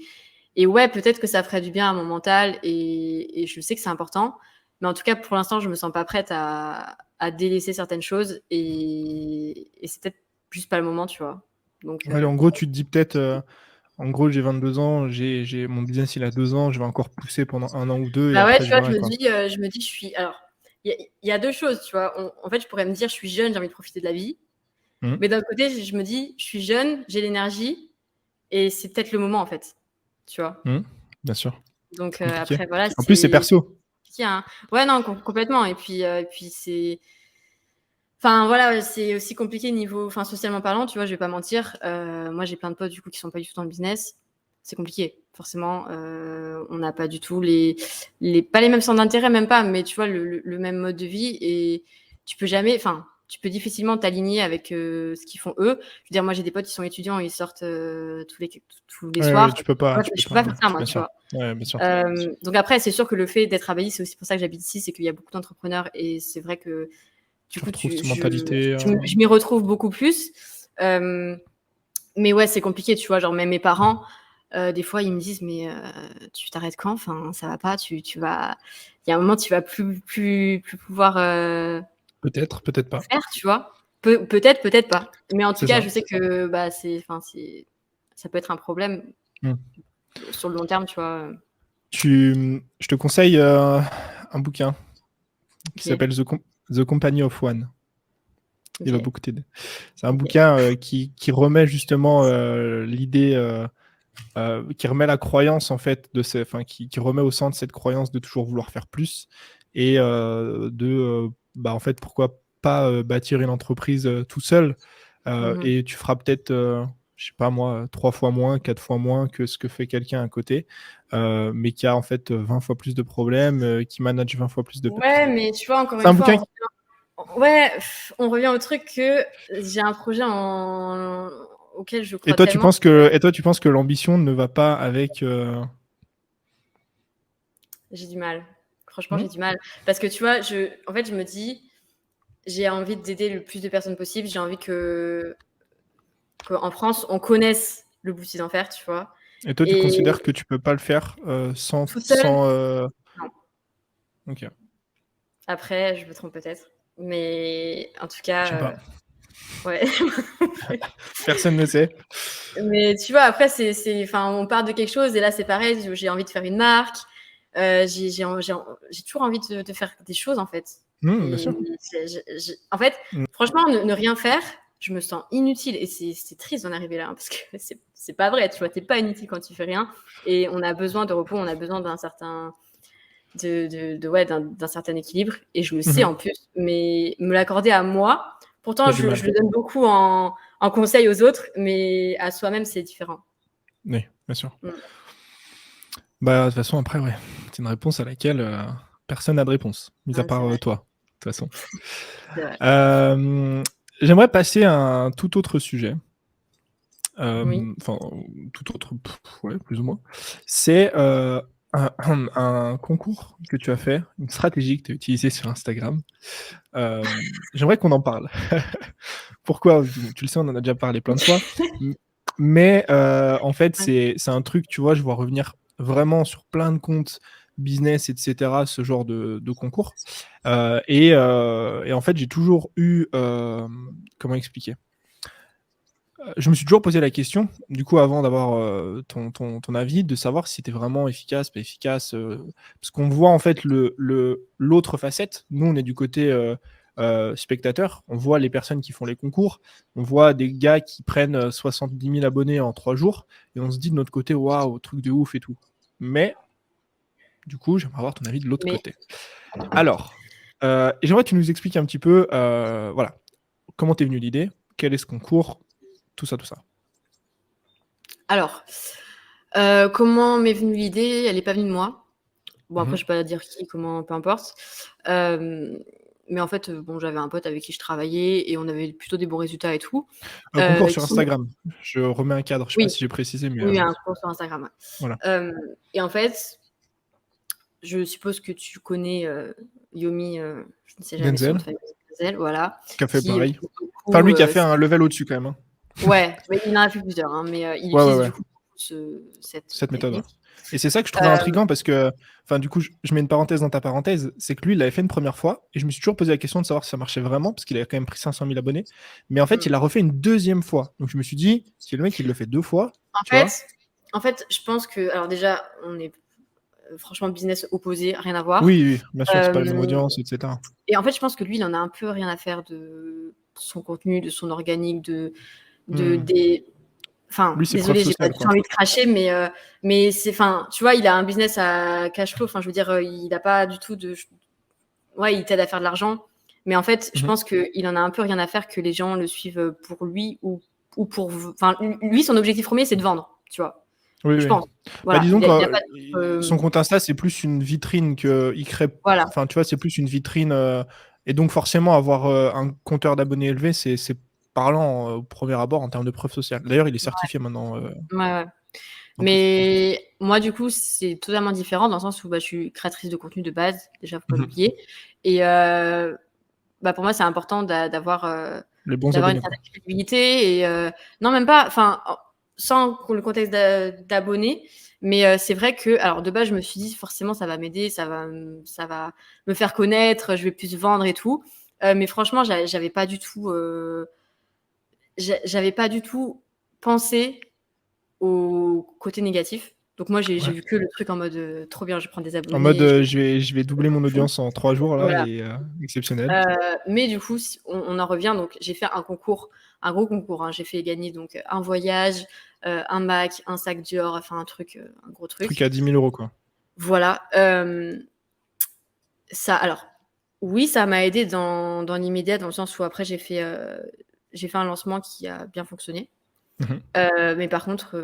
ouais, peut-être que ça ferait du bien à mon mental et je sais que c'est important, mais en tout cas, pour l'instant, je me sens pas prête à délaisser certaines choses et c'est peut-être juste pas le moment, tu vois. Donc, Ouais, en gros, tu te dis peut-être. En gros, j'ai 22 ans, mon business il a 2 ans, je vais encore pousser pendant 1 an ou 2 et bah ouais, après tu je vois, verrai quoi. je me dis, je suis. Alors, il y a deux choses, tu vois. En fait, je pourrais me dire, je suis jeune, j'ai envie de profiter de la vie. Mhm. Mais d'un côté, je me dis, je suis jeune, j'ai l'énergie et c'est peut-être le moment, en fait. Tu vois. Mhm. Bien sûr, Donc c'est compliqué. après, voilà, En plus, c'est c'est perso. compliqué, hein. Ouais, non, complètement. Et puis c'est. Enfin, voilà, c'est aussi compliqué enfin, socialement parlant, tu vois, je vais pas mentir. Moi, j'ai plein de potes, du coup, qui sont pas du tout dans le business. C'est compliqué, forcément. On n'a pas du tout pas les mêmes centres d'intérêt, même pas, mais tu vois, le même mode de vie et tu peux difficilement t'aligner avec ce qu'ils font eux. Je veux dire, moi, j'ai des potes qui sont étudiants, ils sortent tous les Ouais, ouais, soirs. tu peux pas, Je peux pas faire ça, moi, bien tu sûr. vois. Ouais, bien sûr. Donc après, c'est sûr que le fait d'être à Bali, c'est aussi pour ça que j'habite ici, c'est qu'il y a beaucoup d'entrepreneurs et c'est vrai que du Tu coup, retrouves cette mentalité. je m'y retrouve beaucoup plus. Mais ouais, c'est compliqué, tu vois. Genre, même mes parents, des fois, ils me disent, mais tu t'arrêtes quand? Enfin, ça va pas, tu vas. Il y a un moment, tu vas plus pouvoir Peut-être, peut-être pas. faire, tu vois. Peut-être, peut-être pas. Mais en tout C'est cas, ça. je sais que bah, ça peut être un problème Mhm. sur le long terme, tu vois. Je te conseille un bouquin qui Ok, s'appelle The Company of One. Il va ok, beaucoup t'aider. C'est un ok. bouquin qui remet justement l'idée, qui remet la croyance en fait qui remet au centre cette croyance de toujours vouloir faire plus et en fait pourquoi pas bâtir une entreprise tout seul Mhm. et tu feras peut-être je sais pas moi 3 fois moins, 4 fois moins que ce que fait quelqu'un à côté, mais qui a en fait 20 fois plus de problèmes, qui manage 20 fois plus de Ouais, mais tu vois, encore c'est une un fois, bouquin. ouais, on revient au truc que j'ai un projet auquel je Et crois tellement. toi, tu penses que l'ambition ne va pas avec. J'ai du mal. Franchement, j'ai Hmm. du mal. Parce que tu vois, en fait, je me dis, j'ai envie d'aider le plus de personnes possible. J'ai envie qu'en France, on connaisse le Bouti d'Enfer, tu vois. Et toi, tu Et considères que tu peux pas le faire toute seule, non. Ok, Après, je me trompe peut-être. Mais en tout je sais cas, pas. ouais. Personne ne sait. Mais tu vois, après, enfin, on part de quelque chose et là, c'est pareil. J'ai envie de faire une marque. J'ai toujours envie de faire des choses, en fait. Bien Et sûr. en fait, Hmm. franchement, ne rien faire, je me sens inutile. Et c'est triste d'en arriver là, hein, parce que c'est pas vrai. Tu vois, t'es pas inutile quand tu fais rien. Et on a besoin de repos, on a besoin d'un certain, ouais, d'un certain équilibre. Et je le sais Mhm. en plus. Mais me l'accorder à moi, pourtant, T'as du mal. je le donne beaucoup en conseil aux autres, mais à soi-même, c'est différent. Oui, bien sûr. Mm. Bah, de toute façon, après, ouais. C'est une réponse à laquelle personne n'a de réponse, mis à Ouais, c'est part vrai, toi, de toute façon. c'est vrai. J'aimerais passer à un tout autre sujet. Oui. Enfin, tout autre, ouais, plus ou moins. C'est un concours que tu as fait, une stratégie que tu as utilisée sur Instagram. J'aimerais qu'on en parle. Pourquoi? Tu le sais, on en a déjà parlé plein de fois. Mais en fait, Ouais. c'est un truc, tu vois, je vois revenir vraiment sur plein de comptes business, etc., ce genre de concours. Et en fait, j'ai toujours eu, comment expliquer? Je me suis toujours posé la question, du coup, avant d'avoir ton avis, de savoir si c'était vraiment efficace, pas efficace. Parce qu'on voit en fait l'autre facette. Nous, on est du côté spectateur. On voit les personnes qui font les concours. On voit des gars qui prennent 70 000 abonnés en 3 jours. Et on se dit de notre côté, waouh, truc de ouf et tout. Mais, du coup, j'aimerais avoir ton avis de l'autre Mais côté. Alors. Et j'aimerais que tu nous expliques un petit peu, voilà, comment t'es venue l'idée, quel est ce concours, tout ça, tout ça. Alors, comment m'est venue l'idée? Elle n'est pas venue de moi. Bon, après, je ne vais pas dire qui, comment, peu importe. Mais en fait, bon, j'avais un pote avec qui je travaillais et on avait plutôt des bons résultats et tout. Concours sur Qui... Instagram. Je remets un cadre, je sais pas Oui, si j'ai précisé, mais oui, un concours sur Instagram. Ouais. voilà. Et en fait, je suppose que tu connais Yomi, je ne sais jamais son nom de famille, Denzel, voilà. Qui a fait pareil. Beaucoup, Enfin, lui qui a fait un level au-dessus quand même. Hein. Ouais, mais il en a fait plusieurs, hein, mais il utilise du coup cette méthode. technique. Et c'est ça que je trouvais intriguant parce que, enfin, du coup, je mets une parenthèse dans ta parenthèse, c'est que lui, il l'avait fait une première fois et je me suis toujours posé la question de savoir si ça marchait vraiment parce qu'il avait quand même pris 500 000 abonnés. Mais en fait, il l'a refait une deuxième fois. Donc je me suis dit, si le mec il le fait 2 fois. En fait, je pense que, alors déjà, on est franchement business opposé, rien à voir. Oui, bien sûr, c'est pas la même audience, etc. Et en fait, je pense que lui, il en a un peu rien à faire de son contenu, de son organique, des. Enfin, lui, c'est désolé, j'ai pas du tout envie de cracher, mais c'est, enfin, tu vois, il a un business à cash flow. Enfin, je veux dire, il n'a pas du tout de. Ouais, il t'aide à faire de l'argent, mais en fait, je pense qu'il en a un peu rien à faire que les gens le suivent pour lui ou pour. Enfin, lui, son objectif premier, c'est de vendre, tu vois. Oui, je pense. Voilà. Bah, disons que son compte Insta, c'est plus une vitrine qu'il crée. Voilà. Enfin, tu vois, c'est plus une vitrine. Et donc, forcément, avoir un compteur d'abonnés élevé, c'est parlant au premier abord en termes de preuve sociale. D'ailleurs, il est certifié maintenant. Ouais. Mais moi, du coup, c'est totalement différent dans le sens où je suis créatrice de contenu de base, déjà, faut pas l'oublier. Et pour moi, c'est important d'avoir les bons une abonnés, certaine crédibilité. Et non, même pas, enfin, sans le contexte d'abonnés. Mais c'est vrai que, alors de base, je me suis dit, forcément, ça va m'aider, ça va me faire connaître, je vais plus vendre et tout. Mais franchement, j'avais pas du tout pensé au côté négatif. Donc moi, j'ai vu que le truc en mode trop bien, je prends des abonnés. En mode je vais doubler mon audience en 3 jours, là, voilà. Et exceptionnel. Mais du coup, on en revient. Donc j'ai fait un concours, un gros concours. Hein. J'ai fait gagner donc un voyage, un Mac, un sac Dior, enfin un gros truc. Truc à 10 000 €, quoi. Voilà. Ça, alors, oui, ça m'a aidé dans l'immédiat, dans le sens où après j'ai fait un lancement qui a bien fonctionné. Mais par contre,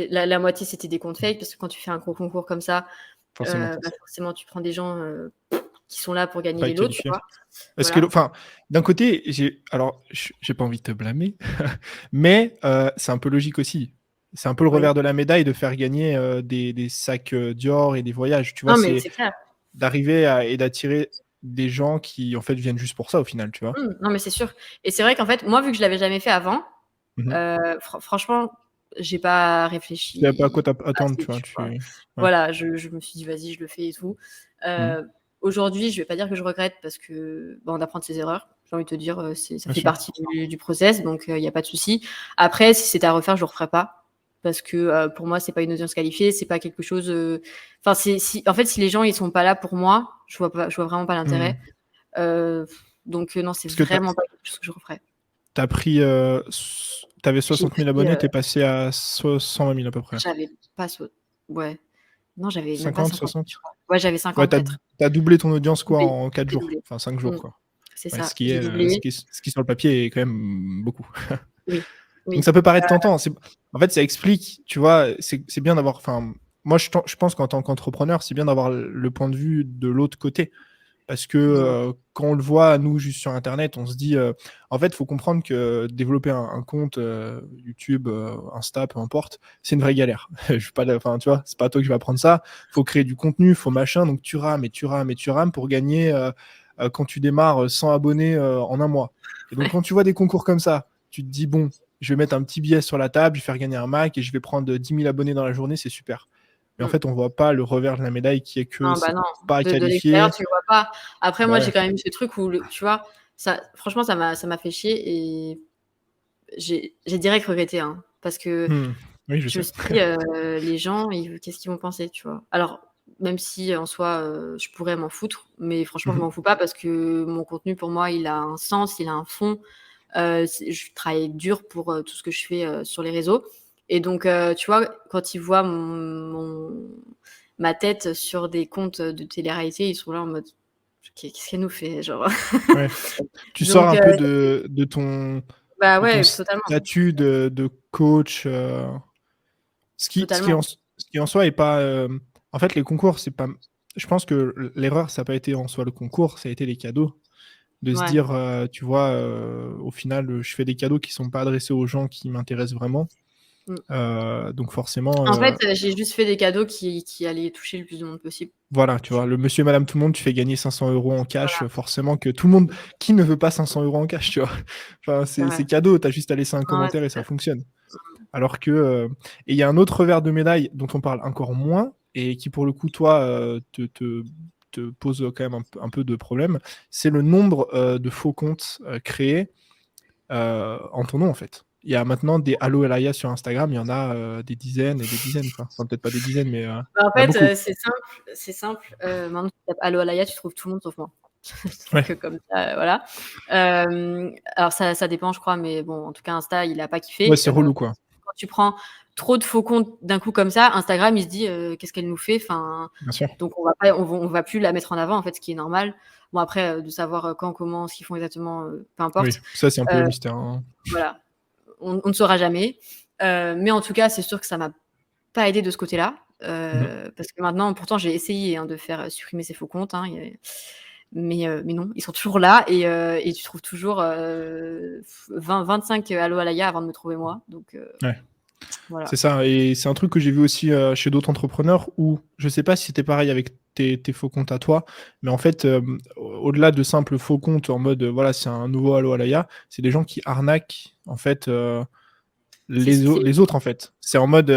la moitié c'était des comptes fake parce que quand tu fais un gros concours comme ça, forcément tu prends des gens qui sont là pour gagner les lots, tu vois. Parce que, enfin, d'un côté, j'ai pas envie de te blâmer, mais c'est un peu logique aussi. C'est un peu le revers de la médaille de faire gagner des sacs Dior et des voyages. Tu vois, c'est clair. D'arriver et d'attirer des gens qui en fait viennent juste pour ça au final, tu vois. Non, mais c'est sûr. Et c'est vrai qu'en fait, moi, vu que je l'avais jamais fait avant, franchement, j'ai pas réfléchi. Tu savais pas à quoi t'attendre, tu vois. Voilà, je me suis dit, vas-y, je le fais et tout. Aujourd'hui, je vais pas dire que je regrette parce que on apprend de ses erreurs. J'ai envie de te dire, ça fait partie du process, donc il n'y a pas de souci. Après, si c'était à refaire, je le referais pas. Parce que pour moi, c'est pas une audience qualifiée, c'est pas quelque chose. Enfin, en fait, si les gens ils sont pas là pour moi, je vois vraiment pas l'intérêt. Donc non, c'est vraiment pas quelque chose que je referais. T'as pris, t'avais 60 000 abonnés, t'es passé à 120 000 à peu près. J'avais pas ouais. Non, j'avais 50, 60. Ouais, j'avais 50 peut-être. T'as doublé ton audience quoi en 4 jours, enfin 5 jours quoi. C'est ça. Ce qui sur le papier est quand même beaucoup. Oui. Donc ça peut paraître tentant. En fait, ça explique, tu vois, c'est bien d'avoir. Enfin, moi, je pense qu'en tant qu'entrepreneur, c'est bien d'avoir le point de vue de l'autre côté. Parce que quand on le voit, nous, juste sur Internet, on se dit... en fait, il faut comprendre que développer un compte YouTube, Insta, peu importe, c'est une vraie galère. Enfin, tu vois, c'est pas à toi que je vais apprendre ça. Il faut créer du contenu, il faut machin. Donc, tu rames et tu rames et tu rames pour gagner, quand tu démarres, 100 abonnés en un mois. Et donc, quand tu vois des concours comme ça, tu te dis, bon, je vais mettre un petit billet sur la table, je vais faire gagner un Mac et je vais prendre 10 000 abonnés dans la journée, c'est super. Mais en fait, on voit pas le revers de la médaille qui est que c'est pas qualifié. De l'extérieur, tu le vois pas. Après, moi, j'ai quand même eu ce truc où, tu vois, franchement, ça m'a fait chier et j'ai direct regretté, hein, parce que oui, je me suis dit, les gens, qu'est-ce qu'ils vont penser, tu vois. Alors, même si en soi, je pourrais m'en foutre, mais franchement, je m'en fous pas parce que mon contenu, pour moi, il a un sens, il a un fond. Je travaille dur pour tout ce que je fais sur les réseaux. Et donc, tu vois, quand ils voient ma tête sur des comptes de télé-réalité, ils sont là en mode qu'est-ce qu'elle nous fait, genre. Ouais. Tu sors Donc un peu de ton bah, de ton ouais, totalement, statut de coach, totalement. ce qui en soi est pas, en fait, les concours, c'est pas je pense que l'erreur, ça a pas été en soi le concours, ça a été les cadeaux. De se Ouais. dire, tu vois, au final, je fais des cadeaux qui sont pas adressés aux gens qui m'intéressent vraiment. Mmh. Donc forcément, En fait, j'ai juste fait des cadeaux qui allaient toucher le plus de monde possible. voilà, tu vois, le monsieur et madame tout le monde, tu fais gagner 500 € en cash, Voilà, forcément que tout le monde qui ne veut pas 500 € en cash, tu vois? Enfin, c'est c'est vrai. cadeau, tu as juste à laisser un Ouais, commentaire et c'est ça clair. fonctionne. Alors que, et il y a un autre revers de médaille dont on parle encore moins et qui pour le coup, toi, te pose, quand même un peu de problème, c'est le nombre, de faux comptes, créés, en ton nom, en fait. Il y a maintenant des Allo Elaya sur Instagram, il y en a, des dizaines et des dizaines, quoi. Enfin, peut-être pas des dizaines, mais Bah, en il y en a fait, beaucoup. c'est simple, maintenant tu tapes Allo Alaya, tu trouves tout le monde sauf moi. Ouais, Donc comme ça, voilà. Alors ça dépend, je crois, mais bon, en tout cas, Insta, il a pas ouais, kiffé. c'est relou, quoi. Quand tu prends trop de faux comptes d'un coup comme ça, Instagram, il se dit: «Qu'est-ce qu'elle nous fait?» Enfin, Bien sûr. donc on va plus la mettre en avant, en fait, ce qui est normal. Bon après, de savoir, quand, comment, ce qu'ils font exactement, peu Oui, importe. ça, c'est un peu Heu, mystère, hein. voilà, on ne saura jamais. Mais en tout cas, c'est sûr que ça m'a pas aidée de ce côté-là, Mmh mh. parce que maintenant pourtant j'ai essayé, hein, de faire, supprimer ces faux comptes, hein, mais non, ils sont toujours là et tu trouves toujours, 20-25 Allo Alaya avant de me trouver moi, donc Ouais. voilà. C'est ça et c'est un truc que j'ai vu aussi, chez d'autres entrepreneurs où je sais pas si c'était pareil avec tes faux comptes à toi, mais en fait, au-delà de simples faux comptes en mode, voilà, c'est un nouveau Allo Alaya, c'est des gens qui arnaquent en fait, C'est c'est les autres en fait. C'est en mode,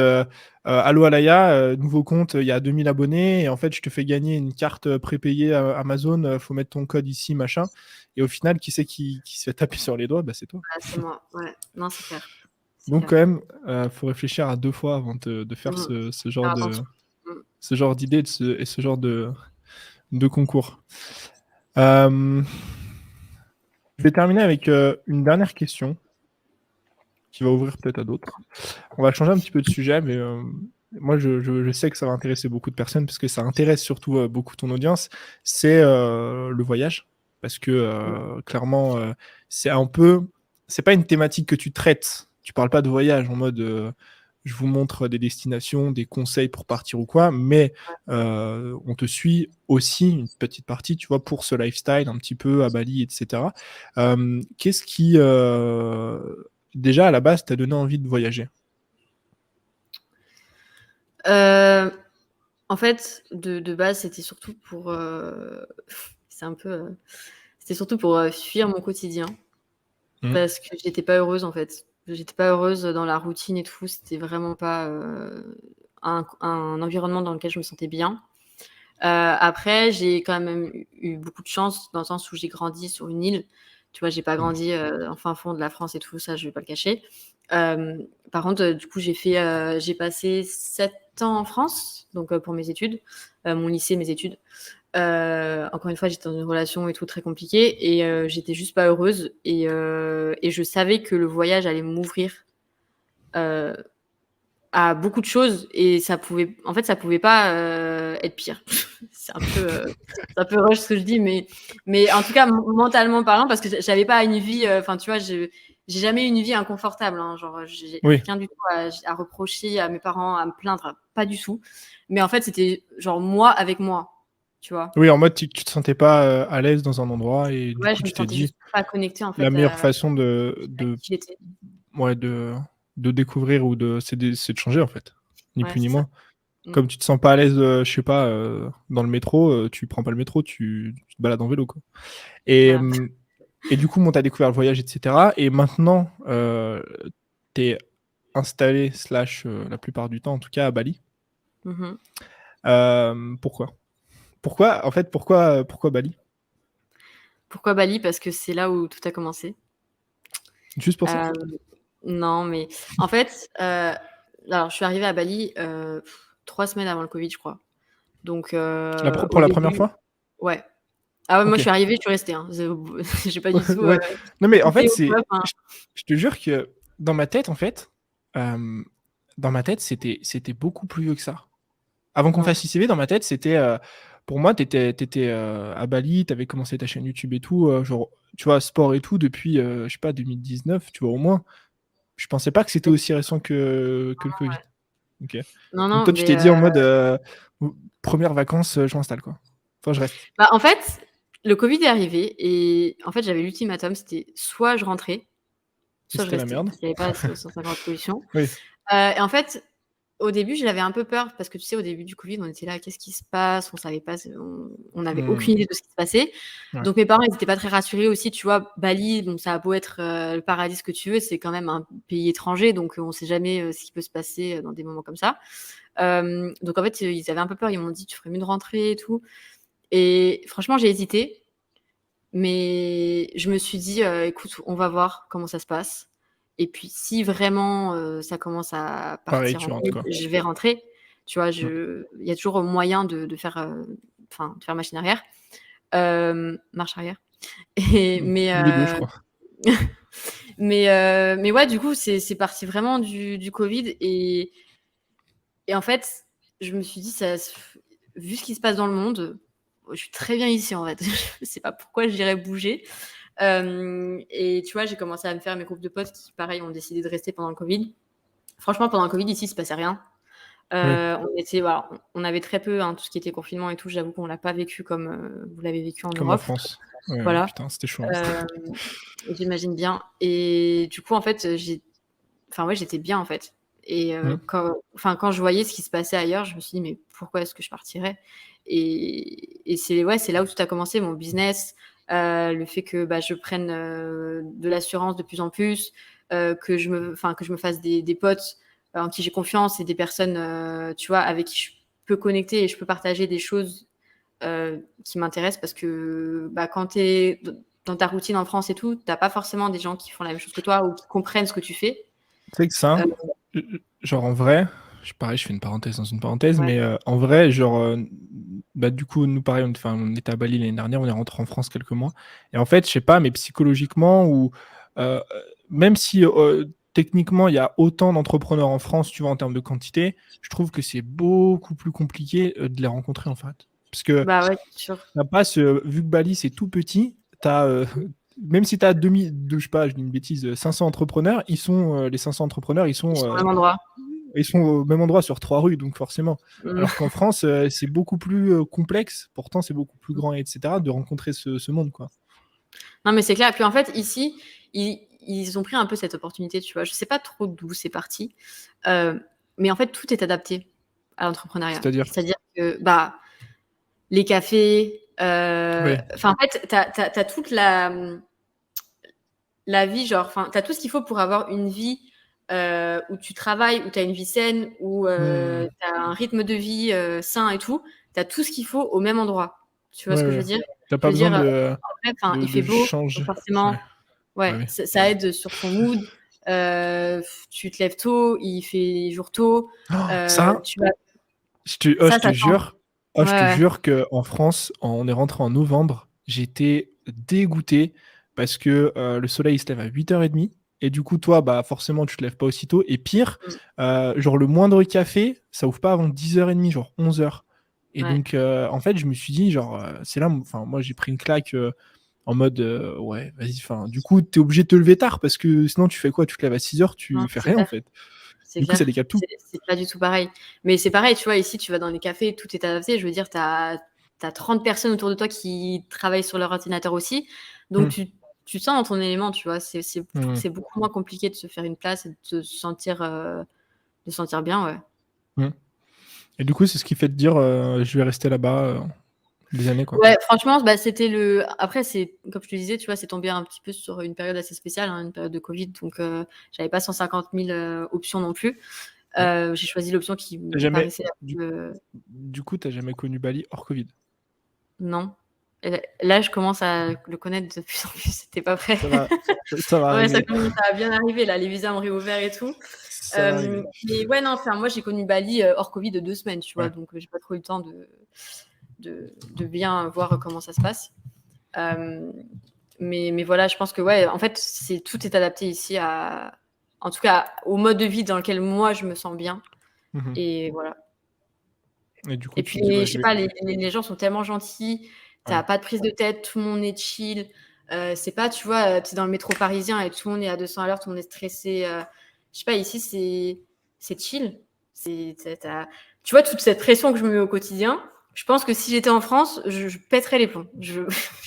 «Allo Alaya, nouveau compte, il y a 2 000 abonnés et en fait je te fais gagner une carte, prépayée, Amazon, faut mettre ton code ici machin» et au final qui c'est qui se fait taper sur les doigts? Bah, c'est toi. voilà, c'est moi, ouais. Non, c'est clair, c'est Donc clair. quand même, faut réfléchir à 2 fois avant de faire Mmh. ce Faire attention. Mmh. genre d'idée et ce genre de concours. Hem, je vais terminer avec, une dernière question qui va ouvrir peut-être à d'autres. On va changer un petit peu de sujet, mais, moi je sais que ça va intéresser beaucoup de personnes parce que ça intéresse surtout, beaucoup ton audience. C'est, le voyage parce que, Mmh. clairement, c'est un peu c'est pas une thématique que tu traites. Tu parles pas de voyage en mode, je vous montre des destinations, des conseils pour partir ou quoi, mais, on te suit aussi une petite partie, tu vois, pour ce lifestyle un petit peu à Bali et cetera. Qu'est-ce qui, déjà à la base t'a donné envie de voyager? Heu, En fait, de base, c'était surtout pour, c'est un peu, c'était surtout pour, fuir mon quotidien Mmh. parce que j'étais pas heureuse, en fait. J'étais pas heureuse dans la routine et tout, c'était vraiment pas, un environnement dans lequel je me sentais bien. Après, j'ai quand même eu beaucoup de chance dans le sens où j'ai grandi sur une île. Tu vois, j'ai pas Mmh. grandi, en fin fond de la France et tout ça, je vais pas le cacher. Par contre, du coup, j'ai passé 7 ans en France, donc pour mes études, mon lycée, mes études. Encore une fois, j'étais dans une relation et tout très compliquée et j'étais juste pas heureuse et je savais que le voyage allait m'ouvrir, heu, à beaucoup de choses et ça pouvait pas, être pire. C'est un peu, c'est un peu rush ce que je dis, mais en tout cas mentalement parlant parce que j'avais pas une vie, enfin tu vois, j'ai jamais eu une vie inconfortable, hein, genre, j'ai Oui. rien du tout à reprocher à mes parents, à me plaindre, pas du tout. Mais en fait, c'était genre moi avec moi, tu vois? Oui, en mode tu te sentais pas, à l'aise dans un endroit et du Ouais, coup je me tu t'es sentais dit: juste pas connectée en «La fait meilleure à façon à qui j'étais. ouais, de découvrir ou c'est de changer en fait, ni Ouais, plus ni c'est ça. moins». Mmh. Comme tu te sens pas à l'aise, je sais pas, dans le métro, tu prends pas le métro, tu te balades en vélo, quoi et Voilà. hem et du coup, bon, tu as découvert le voyage et cetera et maintenant, tu es installé slash, la plupart du temps en tout cas à Bali. Mmh mh. Pourquoi? Pourquoi en fait, pourquoi Bali? Pourquoi Bali? Parce que c'est là où tout a commencé. Juste pour ça? Hem, non, mais en fait, alors je suis arrivée à Bali, 3 semaines avant le covid, je crois. Donc Pour au la première début fois? ouais. Ah ouais, moi je OK. suis arrivée, je suis restée, hein. J'ai pas du tout, Ouais. Non, mais en quitté fait, ou quoi, c'est enfin je te jure que dans ma tête, en fait, dans ma tête, c'était beaucoup plus vieux que ça. Avant qu'on non. fasse ICV, dans ma tête, c'était, pour moi, t'étais à Bali, t'avais commencé ta chaîne YouTube et tout, genre, tu vois, sport et tout depuis, je sais pas, 2019, tu vois, au moins. Je pensais pas que c'était aussi récent que le Covid. Ok. Non, Donc non, toi, tu mais t'es dit en mode première vacances, je m'installe quoi. Enfin, je reste. bah, en fait, le Covid est arrivé et en fait, j'avais l'ultimatum, c'était soit je rentrais, Et soit je c'était la restais merde. parce qu'il y avait pas assez 150 positions. Oui. Et en fait, au début, j'avais un peu peur parce que tu sais, au début du Covid, on était là, qu'est-ce qui se passe? On savait pas, on n'avait Mmh. aucune idée de ce qui se passait. Ouais. Donc mes parents, ils étaient pas très rassurés aussi, tu vois. Bali, donc ça a beau être le paradis ce que tu veux, c'est quand même un pays étranger, donc on sait jamais ce qui peut se passer dans des moments comme ça. Donc en fait, ils avaient un peu peur. Ils m'ont dit, tu ferais mieux de rentrer et tout. Et franchement, j'ai hésité, mais je me suis dit, écoute, on va voir comment ça se passe. Et puis, si vraiment ça commence à Pareil, partir en tu rentres couille, quoi. je vais rentrer. Tu vois, Mmh. il y a toujours moyen de faire, de faire machine arrière, marche arrière. Et, Ou les deux, je crois. mais ouais, du coup, c'est parti vraiment du Covid. Et en fait, je me suis dit, vu ce qui se passe dans le monde, je suis très bien ici en fait. Je sais pas pourquoi j'irais bouger. Et tu vois, j'ai commencé à me faire mes groupes de potes qui, pareil, ont décidé de rester pendant le Covid. Franchement, pendant le Covid, ici, il se passait rien. Oui. Voilà, on avait très peu, tout ce qui était confinement et tout. J'avoue qu'on l'a pas vécu comme vous l'avez vécu en Comme en Europe. France. Ouais, ouais, Voilà, putain, c'était chaud. Hein. j'imagine bien. Et du coup, en fait, ouais, j'étais bien en fait. Et Mmh. quand je voyais ce qui se passait ailleurs, je me suis dit, mais pourquoi est-ce que je partirais? Et c'est là où tout a commencé, mon business, le fait que je prenne de l'assurance de plus en plus, que je me fasse des potes en qui j'ai confiance et des personnes, tu vois, avec qui je peux connecter et je peux partager des choses qui m'intéressent parce que quand tu es dans ta routine en France et tout, tu n'as pas forcément des gens qui font la même chose que toi ou qui comprennent ce que tu fais. Tu sais que ça, Euh, genre en vrai, pareil, je fais une parenthèse dans une parenthèse, ouais. mais en vrai, genre, du coup, nous, pareil, on était à Bali l'année dernière, on est rentré en France quelques mois. Et en fait, je sais pas, mais psychologiquement, ou même si techniquement, il y a autant d'entrepreneurs en France, tu vois, en termes de quantité, je trouve que c'est beaucoup plus compliqué de les rencontrer, en fait. Parce que Bah ouais, c'est sûr. t'as pas vu que Bali, c'est tout petit, même si tu as je sais pas, je dis une bêtise, 500 entrepreneurs, les 500 entrepreneurs, Ils sont au même endroit. ils sont au même endroit sur 3 rues, donc forcément. Mmh. Alors qu'en France, c'est beaucoup plus complexe, pourtant c'est beaucoup plus grand, etc., de rencontrer ce monde, quoi. Non, mais c'est clair. Puis en fait, ici, ils ont pris un peu cette opportunité, tu vois. Je sais pas trop d'où c'est parti, mais en fait, tout est adapté à l'entrepreneuriat. C'est-à-dire, C'est-à-dire que les cafés, ouais, en fait, tu as toute la vie, genre, tu as tout ce qu'il faut pour avoir une vie où tu travailles, où tu as une vie saine, où hmm, tu as un rythme de vie sain et tout. Tu as tout ce qu'il faut au même endroit. Tu vois ce ouais, que je ouais. veux dire? T'as Je pas veux besoin dire, de, après, de, il de fait beau, donc changer. forcément, Ouais, bah ouais, oui. ça aide sur ton mood. Tu te lèves tôt, il fait jour tôt. Oh, ça, Tu vas... je te Ça change. jure, Ouais, je te ouais. jure qu'en France, on est rentré en novembre, j'étais dégoûté parce que le soleil il se lève à 8h30. Et du coup, toi, bah, forcément, tu te lèves pas aussitôt. Et pire, Mm. genre le moindre café, ça ouvre pas avant 10h30, genre 11h. Et Ouais. donc, en fait, je me suis dit, genre, c'est là, enfin, moi, j'ai pris une claque en mode, ouais, vas-y, enfin, du coup, t'es obligé de te lever tard parce que sinon, tu fais quoi? Tu te lèves à 6h, Non, tu fais c'est rien, en clair. fait. C'est Du coup, ça clair. décale tout. C'est pas du tout pareil. Mais c'est pareil, tu vois, ici, tu vas dans les cafés, tout est adapté. Je veux dire, tu as 30 personnes autour de toi qui travaillent sur leur ordinateur aussi. Donc, Hmm. tu te sens dans ton élément, tu vois. Je trouve que Hmm. c'est beaucoup moins compliqué de se faire une place et de se sentir bien, ouais. Hmm. Et du coup, c'est ce qui fait te dire, je vais rester là-bas des années, quoi. Ouais, franchement, c'était après, comme je te disais, tu vois, c'est tombé un petit peu sur une période assez spéciale, hein, une période de Covid. Donc, j'avais pas 150 000 options non plus. Ouais. J'ai choisi l'option qui T'as me jamais, paraissait la du, plus, du coup, t'as jamais connu Bali hors Covid. non. Et là, je commence à le connaître de plus en plus. C'était pas prêt. Ça va, ça va Ouais, ça arriver. commence à bien arriver, là. Les visas ont réouvert et tout. Ça va arriver. Mais ouais, non, moi, j'ai connu Bali hors Covid de 2 semaines, tu vois. Ouais. Donc, j'ai pas trop eu le temps de bien voir comment ça se passe. Euh, mais voilà, je pense que, ouais, en fait, tout est adapté ici en tout cas, au mode de vie dans lequel moi, je me sens bien. Mhm. Et voilà. Et du coup, Et tu puis, te dis: «Bah, je je sais vais» pas, les gens sont tellement gentils, tu ouais. as pas de prise de tête, tout le monde est chill. C'est pas, tu vois, tu es dans le métro parisien et tout le monde est à 200 à l'heure, tout le monde est stressé. Je sais pas, ici, c'est chill. Tu vois, toute cette pression que je me mets au quotidien, je pense que si j'étais en France, je pèterais les plombs. Je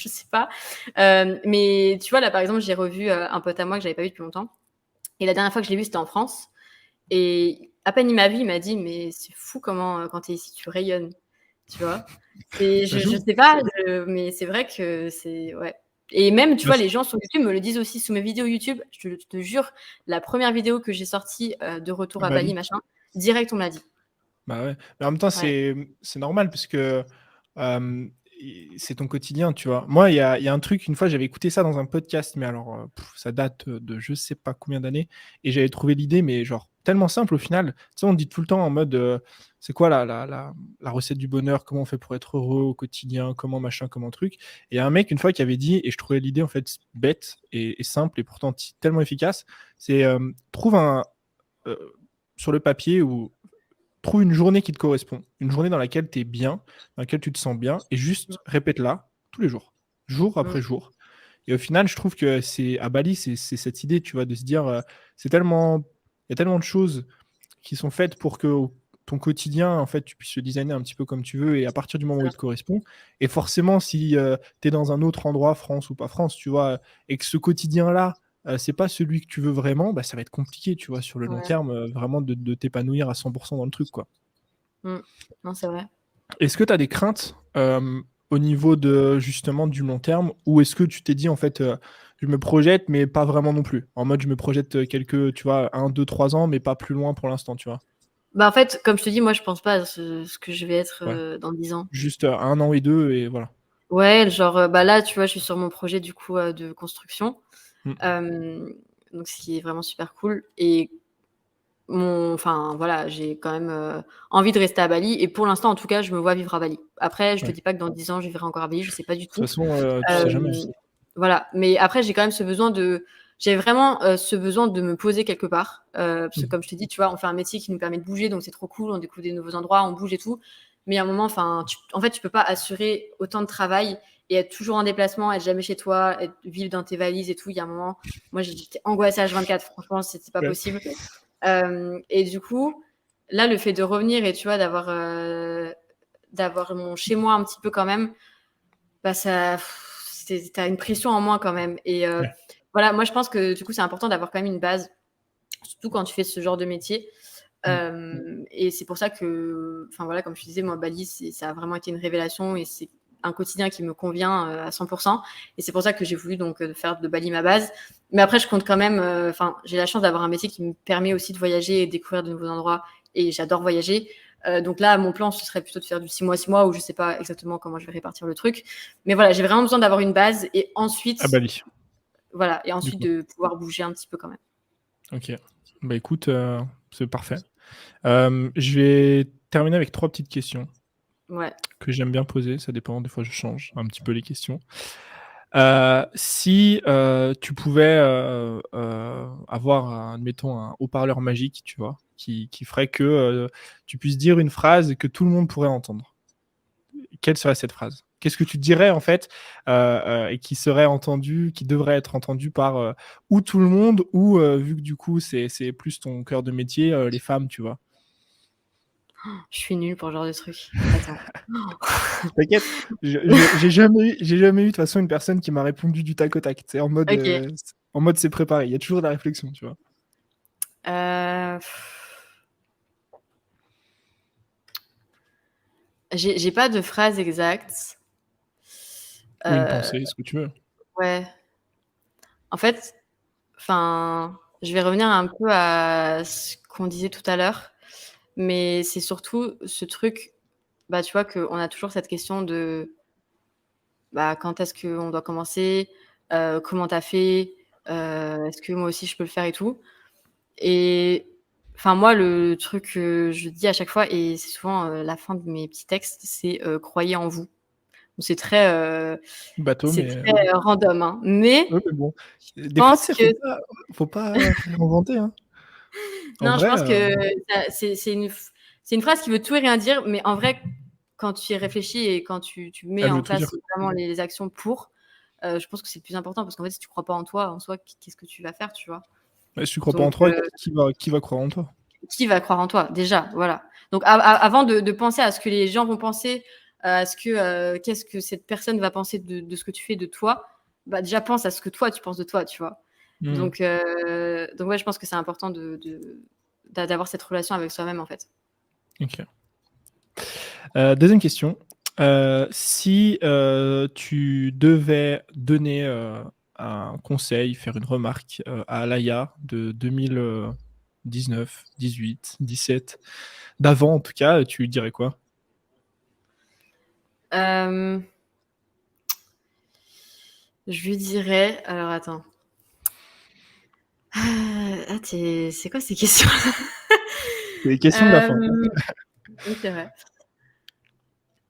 sais pas. Mais tu vois, là, par exemple, j'ai revu un pote à moi que j'avais pas vu depuis longtemps. Et la dernière fois que je l'ai vu, c'était en France. Et à peine il m'a vu, il m'a dit: «Mais c'est fou comment, quand tu es ici, tu rayonnes». Tu vois? Ça Je joue. sais pas, mais c'est vrai que c'est ouais. Et même, tu Bah, vois, c les gens sur YouTube me le disent aussi sous mes vidéos YouTube. Je te jure, la première vidéo que j'ai sortie, de retour à à Bali, Bali? machin, direct on me l'a dit. Bah, ouais. Mais en même temps, Ouais. c'est normal parce que, i c'est ton quotidien, tu vois? Moi, il y a un truc, une fois, j'avais écouté ça dans un podcast, mais alors, ça date, de je sais pas combien d'années et j'avais trouvé l'idée, mais genre tellement simple au final. Tu sais, on dit tout le temps en mode, c'est quoi la recette du bonheur? Comment on fait pour être heureux au quotidien? Comment machin, comment truc? Et il y a un mec une fois qui avait dit et je trouvais l'idée en fait bête et simple et pourtant tellement efficace, c'est, trouve un, heu, sur le papier ou trouve une journée qui te correspond, une journée dans laquelle tu es bien, dans laquelle tu te sens bien et Mmh, juste répète-la tous les jours, jour mmh, après jour. Et au final, je trouve que c'est à Bali, c'est cette idée, tu vois, de se dire, c'est tellement il y a tellement de choses qui sont faites pour que ton quotidien, en fait, tu puisses le designer un petit peu comme tu veux et à partir du c'est moment où ça. il te correspond et forcément si, tu es dans un autre endroit, France ou pas France, tu vois? Et que ce quotidien-là, c'est pas celui que tu veux vraiment, bah, ça va être compliqué, tu vois, sur le long Ouais. terme, vraiment de t'épanouir à 100 dans le truc, quoi. Mmh. Non, c'est vrai. Est-ce que tu as des craintes, au niveau de justement du long terme? Ou est-ce que tu t'es dit en fait, «Je me projette, mais pas vraiment non plus»? En mode je me projette, quelques tu vois, 1, 2, 3 ans, mais pas plus loin pour l'instant, tu vois? Bah, en fait, comme je te dis, moi, je pense pas à ce que je vais être, Ouais, dans 10 ans. juste, 1 an et 2 et voilà. Ouais, genre, bah, là, tu vois, je suis sur mon projet, du coup, de construction. Mmh. Hem, donc ce qui est vraiment super cool et enfin, voilà, j'ai quand même, envie de rester à Bali et pour l'instant, en tout cas, je me vois vivre à Bali. Après, je te Ouais. dis pas que dans 10 ans, je vivrai encore à Bali, je sais pas du De toute tout. façon, tu sais jamais. Hem, voilà, mais après, j'ai quand même ce besoin de j'ai vraiment, ce besoin de me poser quelque part, parce que Mmh. comme je t'ai dit, tu vois, on fait un métier qui nous permet de bouger, donc c'est trop cool, on découvre des nouveaux endroits, on bouge et tout. Mais à un moment, enfin, en fait, tu peux pas assurer autant de travail et être toujours en déplacement, être jamais chez toi, vivre dans tes valises et tout. Il y a un moment, moi, j'étais angoissée H24, franchement, c'était pas Ouais. possible. Et du coup, là, le fait de revenir et tu vois, d'avoir mon chez moi un petit peu quand même, bah, ça tu une pression en moins quand même et Ouais. voilà, moi, je pense que du coup, c'est important d'avoir quand même une base, surtout quand tu fais ce genre de métier. Mmh. Et c'est pour ça que enfin, voilà, comme je te disais, moi, Bali, ça a vraiment été une révélation et c'est un quotidien qui me convient, à 100 et c'est pour ça que j'ai voulu donc faire de Bali ma base. Mais après, je compte quand même, enfin, j'ai la chance d'avoir un métier qui me permet aussi de voyager et découvrir de nouveaux endroits et j'adore voyager. Donc là, mon plan, ce serait plutôt de faire du 6 mois, 6 mois où je sais pas exactement comment je vais répartir le truc. Mais voilà, j'ai vraiment besoin d'avoir une base et À ensuite Bali, voilà et du ensuite coup? de pouvoir bouger un petit peu quand même. OK. Bah, écoute, c'est parfait. Je vais terminer avec 3 petites questions Ouais. que j'aime bien poser. Ça dépend, des fois je change un petit peu les questions. Si, tu pouvais, avoir un admettons un haut-parleur magique, tu vois? Qui ferait que, tu puisses dire une phrase et que tout le monde pourrait entendre. Quelle serait cette phrase? Qu'est-ce que tu dirais en fait, et qui serait entendu, qui devrait être entendu par, ou tout le monde ou, vu que du coup c'est plus ton cœur de métier, les femmes, tu vois? Je suis nulle pour ce genre de truc. Attends. T'inquiète, j'ai jamais eu de toute façon une personne qui m'a répondu du tac au tac. Tu sais, OK. en mode c'est préparé. Il y a toujours de la réflexion, tu vois? Heu, j'ai pas de phrase exacte. Ou une Heu, pensée, ce que tu veux. ouais. En fait, enfin, je vais revenir un peu à ce qu'on disait tout à l'heure, mais c'est surtout ce truc, bah, tu vois, qu'on a toujours cette question de, bah, quand est-ce qu'on doit commencer? Comment tu as fait? Est-ce que moi aussi je peux le faire et tout? Et enfin, moi, le truc que je dis à chaque fois et c'est souvent, la fin de mes petits textes, c'est, «Croyez en vous». C'est très, Bateau, c'est mais très, random, hein, mais ouais, mais bon, je des fois, tu pense sais, que faut pas réinventer, hein. En non, je vrai, pense que ça c'est une f c'est une phrase qui veut tout et rien dire, mais en vrai, quand tu y réfléchis et quand tu mets en place vraiment les actions pour, je pense que c'est le plus important parce qu'en fait, si tu crois pas en toi, en soi, qu'est-ce que tu vas faire, tu vois? Si tu crois pas en toi, qui va croire en toi? Qui va croire en toi, déjà, voilà. Donc avant de penser à ce que les gens vont penser, à ce que qu'est-ce que cette personne va penser de ce que tu fais de toi, bah déjà pense à ce que toi tu penses de toi, tu vois. Donc ouais, je pense que c'est important d'avoir cette relation avec soi-même en fait. Ok. Deuxième question. Si tu devais donner un conseil, faire une remarque à Alaya de 2019, 18, 17, d'avant en tout cas, tu lui dirais quoi? Je lui dirais... Alors attends. C'est quoi ces questions? C'est les questions de la fin. Oui, c'est vrai.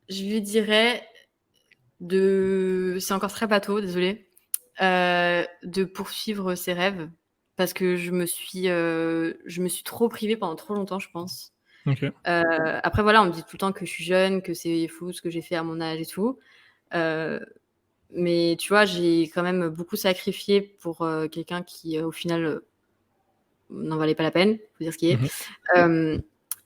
Je lui dirais c'est encore très bateau, désolée, de poursuivre ses rêves parce que je me suis trop privée pendant trop longtemps, je pense. Ok. Après voilà, on me dit tout le temps que je suis jeune, que c'est fou ce que j'ai fait à mon âge et tout. Mais tu vois, j'ai quand même beaucoup sacrifié pour quelqu'un qui, au final, n'en valait pas la peine, faut dire ce qui est.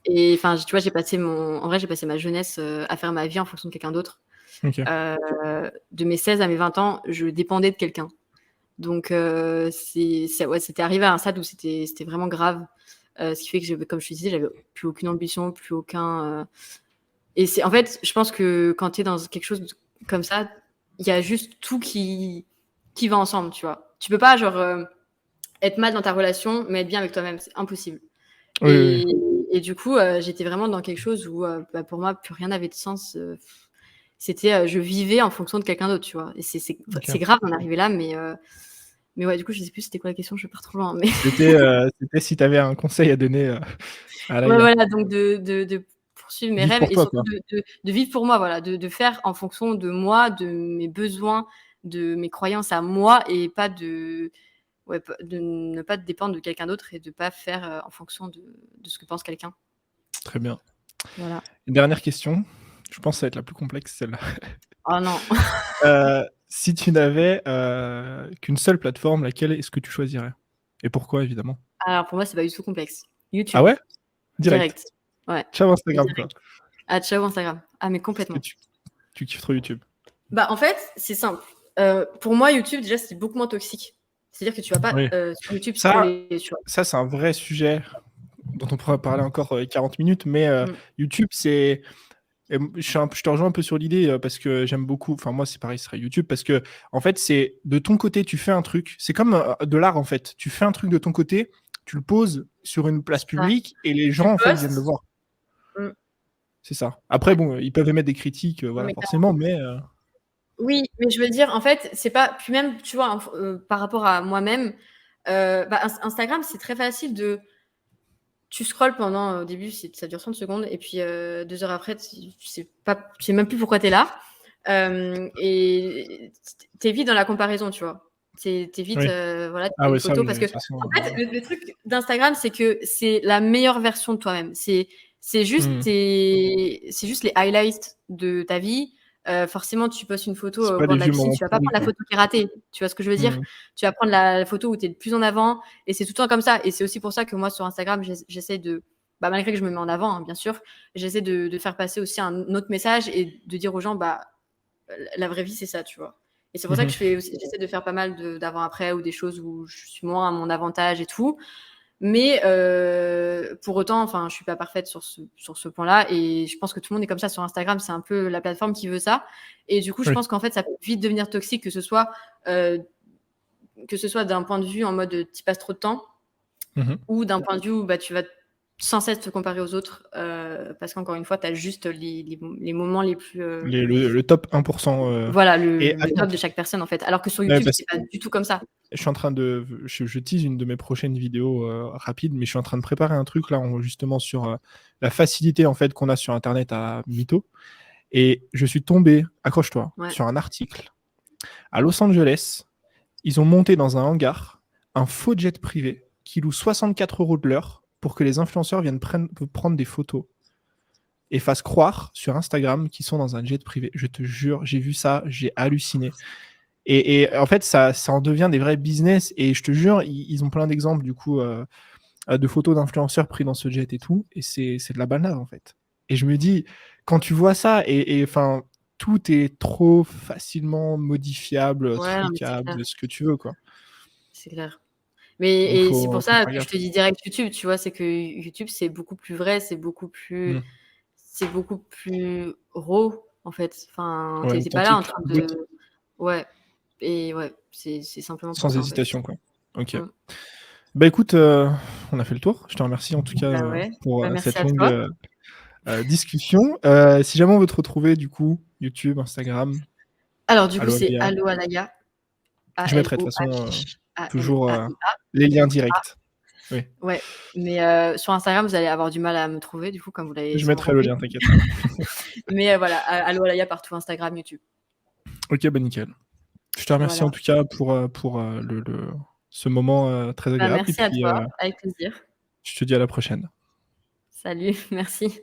Et enfin, tu vois, en vrai, j'ai passé ma jeunesse à faire ma vie en fonction de quelqu'un d'autre. Ok. De mes 16 à mes 20 ans, je dépendais de quelqu'un. Donc, ouais, c'était arrivé à un stade où c'était vraiment grave. Ce qui fait que, comme je te disais, j'avais plus aucune ambition, plus aucun. Et en fait, je pense que quand tu es dans quelque chose comme ça, il y a juste tout qui va ensemble, tu vois. Tu peux pas, genre, être mal dans ta relation, mais être bien avec toi-même. C'est impossible. Oui. Et du coup, j'étais vraiment dans quelque chose où, pour moi, plus rien n'avait de sens. C'était, je vivais en fonction de quelqu'un d'autre, tu vois. Et c'est grave d'en arriver là, mais ouais, du coup, je sais plus c'était quoi la question, je pars trop loin. Mais C'était si tu avais un conseil à donner à Alaya. ouais, voilà, donc de poursuivre mes rêves pour et toi, surtout de vivre pour moi, voilà, de faire en fonction de moi, de mes besoins, de mes croyances à moi et pas de ne pas dépendre de quelqu'un d'autre et de pas faire en fonction de ce que pense quelqu'un. Très bien. Voilà. Une dernière question. Je pense que ça va être la plus complexe, celle-là. Oh non. Si tu n'avais qu'une seule plateforme, laquelle est-ce que tu choisirais? Et pourquoi, évidemment? Alors pour moi, c'est pas du tout complexe. Ah YouTube, ouais? Direct. direct. Ouais, Ciao Instagram, quoi. direct. Ah, ciao Instagram. Ah, mais Parce que complètement. tu kiffes trop YouTube. Bah, en fait, c'est simple. Pour moi, YouTube, déjà, c'est beaucoup moins toxique. C'est-à-dire que tu vas pas Oui. sur YouTube Ça, scroller, tu vois. c'est un vrai sujet dont on pourrait parler encore 40 minutes, mais YouTube, c'est... je te rejoins un peu sur l'idée parce que j'aime beaucoup, enfin moi c'est pareil, ce serait YouTube parce que en fait c'est de ton côté tu fais un truc, c'est comme de l'art en fait, tu fais un truc de ton côté, tu le poses sur une place publique et les gens en fait viennent le voir. C'est ça. Après bon, ils peuvent émettre des critiques, voilà Mais forcément, mais oui, mais je veux dire, en fait, c'est pas. Puis même, tu vois, par rapport à moi-même, Instagram, c'est très facile de. Tu scrolles pendant, au début, ça dure 30 secondes, et puis 2 heures après, tu sais même plus pourquoi tu es là. Et tu es vite dans la comparaison, tu vois. Tu es vite, oui. voilà, tu Ah fais ouais, une ça photo, oui, parce de que, toute façon, en fait, le truc d'Instagram, c'est que c'est la meilleure version de toi-même. C'est juste les highlights de ta vie. Forcément, tu postes une photo c'est au pas bord des de la vieux piscine, moments tu vas pas pourris, prendre la quoi. photo qui est ratée. Tu vois ce que je veux dire? Tu vas prendre la photo où tu es le plus en avant, et c'est tout le temps comme ça. Et c'est aussi pour ça que moi, sur Instagram, j'essaie de, malgré que je me mets en avant, hein, bien sûr, j'essaie de faire passer aussi un autre message et de dire aux gens, la vraie vie, c'est ça, tu vois. Et c'est pour ça que j'essaie de faire pas mal d'avant-après ou des choses où je suis moins à mon avantage et tout. Mais pour autant, enfin, je suis pas parfaite sur ce point-là, et je pense que tout le monde est comme ça sur Instagram. C'est un peu la plateforme qui veut ça, et du coup, je pense qu'en fait, ça peut vite devenir toxique, que ce soit d'un point de vue en mode tu passes trop de temps, ou d'un point de vue où tu vas sans cesse te comparer aux autres, parce qu'encore une fois, tu as juste les moments les plus le top 1%. voilà, Et le top de chaque personne, en fait. Alors que sur ouais, YouTube, c'est pas du tout comme ça. je suis en train je tease une de mes prochaines vidéos rapides, mais je suis en train de préparer un truc là, justement sur la facilité en fait qu'on a sur Internet à mytho. Et je suis tombé, accroche-toi, sur un article. À Los Angeles, ils ont monté dans un hangar un faux jet privé qui loue 64 € de l'heure pour que les influenceurs viennent prendre des photos et fassent croire sur Instagram qu'ils sont dans un jet privé. Je te jure, j'ai vu ça, j'ai halluciné. Et en fait, ça en devient des vrais business. Et je te jure, ils ont plein d'exemples du coup de photos d'influenceurs pris dans ce jet et tout. Et c'est de la banane en fait. Et je me dis, quand tu vois ça, et enfin, tout est trop facilement modifiable, Ouais, non, mais c'est trucable, clair. ce que tu veux, quoi. C'est clair. Donc Mais c'est pour faut ça faire que je gaffe. te dis direct YouTube, tu vois, c'est que YouTube, c'est beaucoup plus vrai, Mm. c'est beaucoup plus raw, en fait. Enfin, Ouais, t'es pas là en authentique, train brut, de... Ouais. Et ouais, c'est simplement pour sans ça, en fait. hésitation, quoi. Ok. Mm. Bah écoute, on a fait le tour. Je te remercie en tout cas Bah ouais. pour Bah, merci cette à longue toi. discussion. Si jamais on veut te retrouver, du coup, YouTube, Instagram, Alors, du coup, Allo c'est Alaya, Allo Alaya. je mettrai de toute façon toujours Alohallaia. les liens directs. Oui, Ouais. Mais sur Instagram, vous allez avoir du mal à me trouver, du coup, comme vous l'avez je sûrement mettrai le compris. lien, t'inquiète. Mais voilà, Alohallaia partout, Instagram, YouTube. Ok, bah nickel. Je te remercie en Voilà. tout cas pour ce moment très Bah, agréable et merci à puis toi, avec plaisir. je te dis à la prochaine. Salut, merci.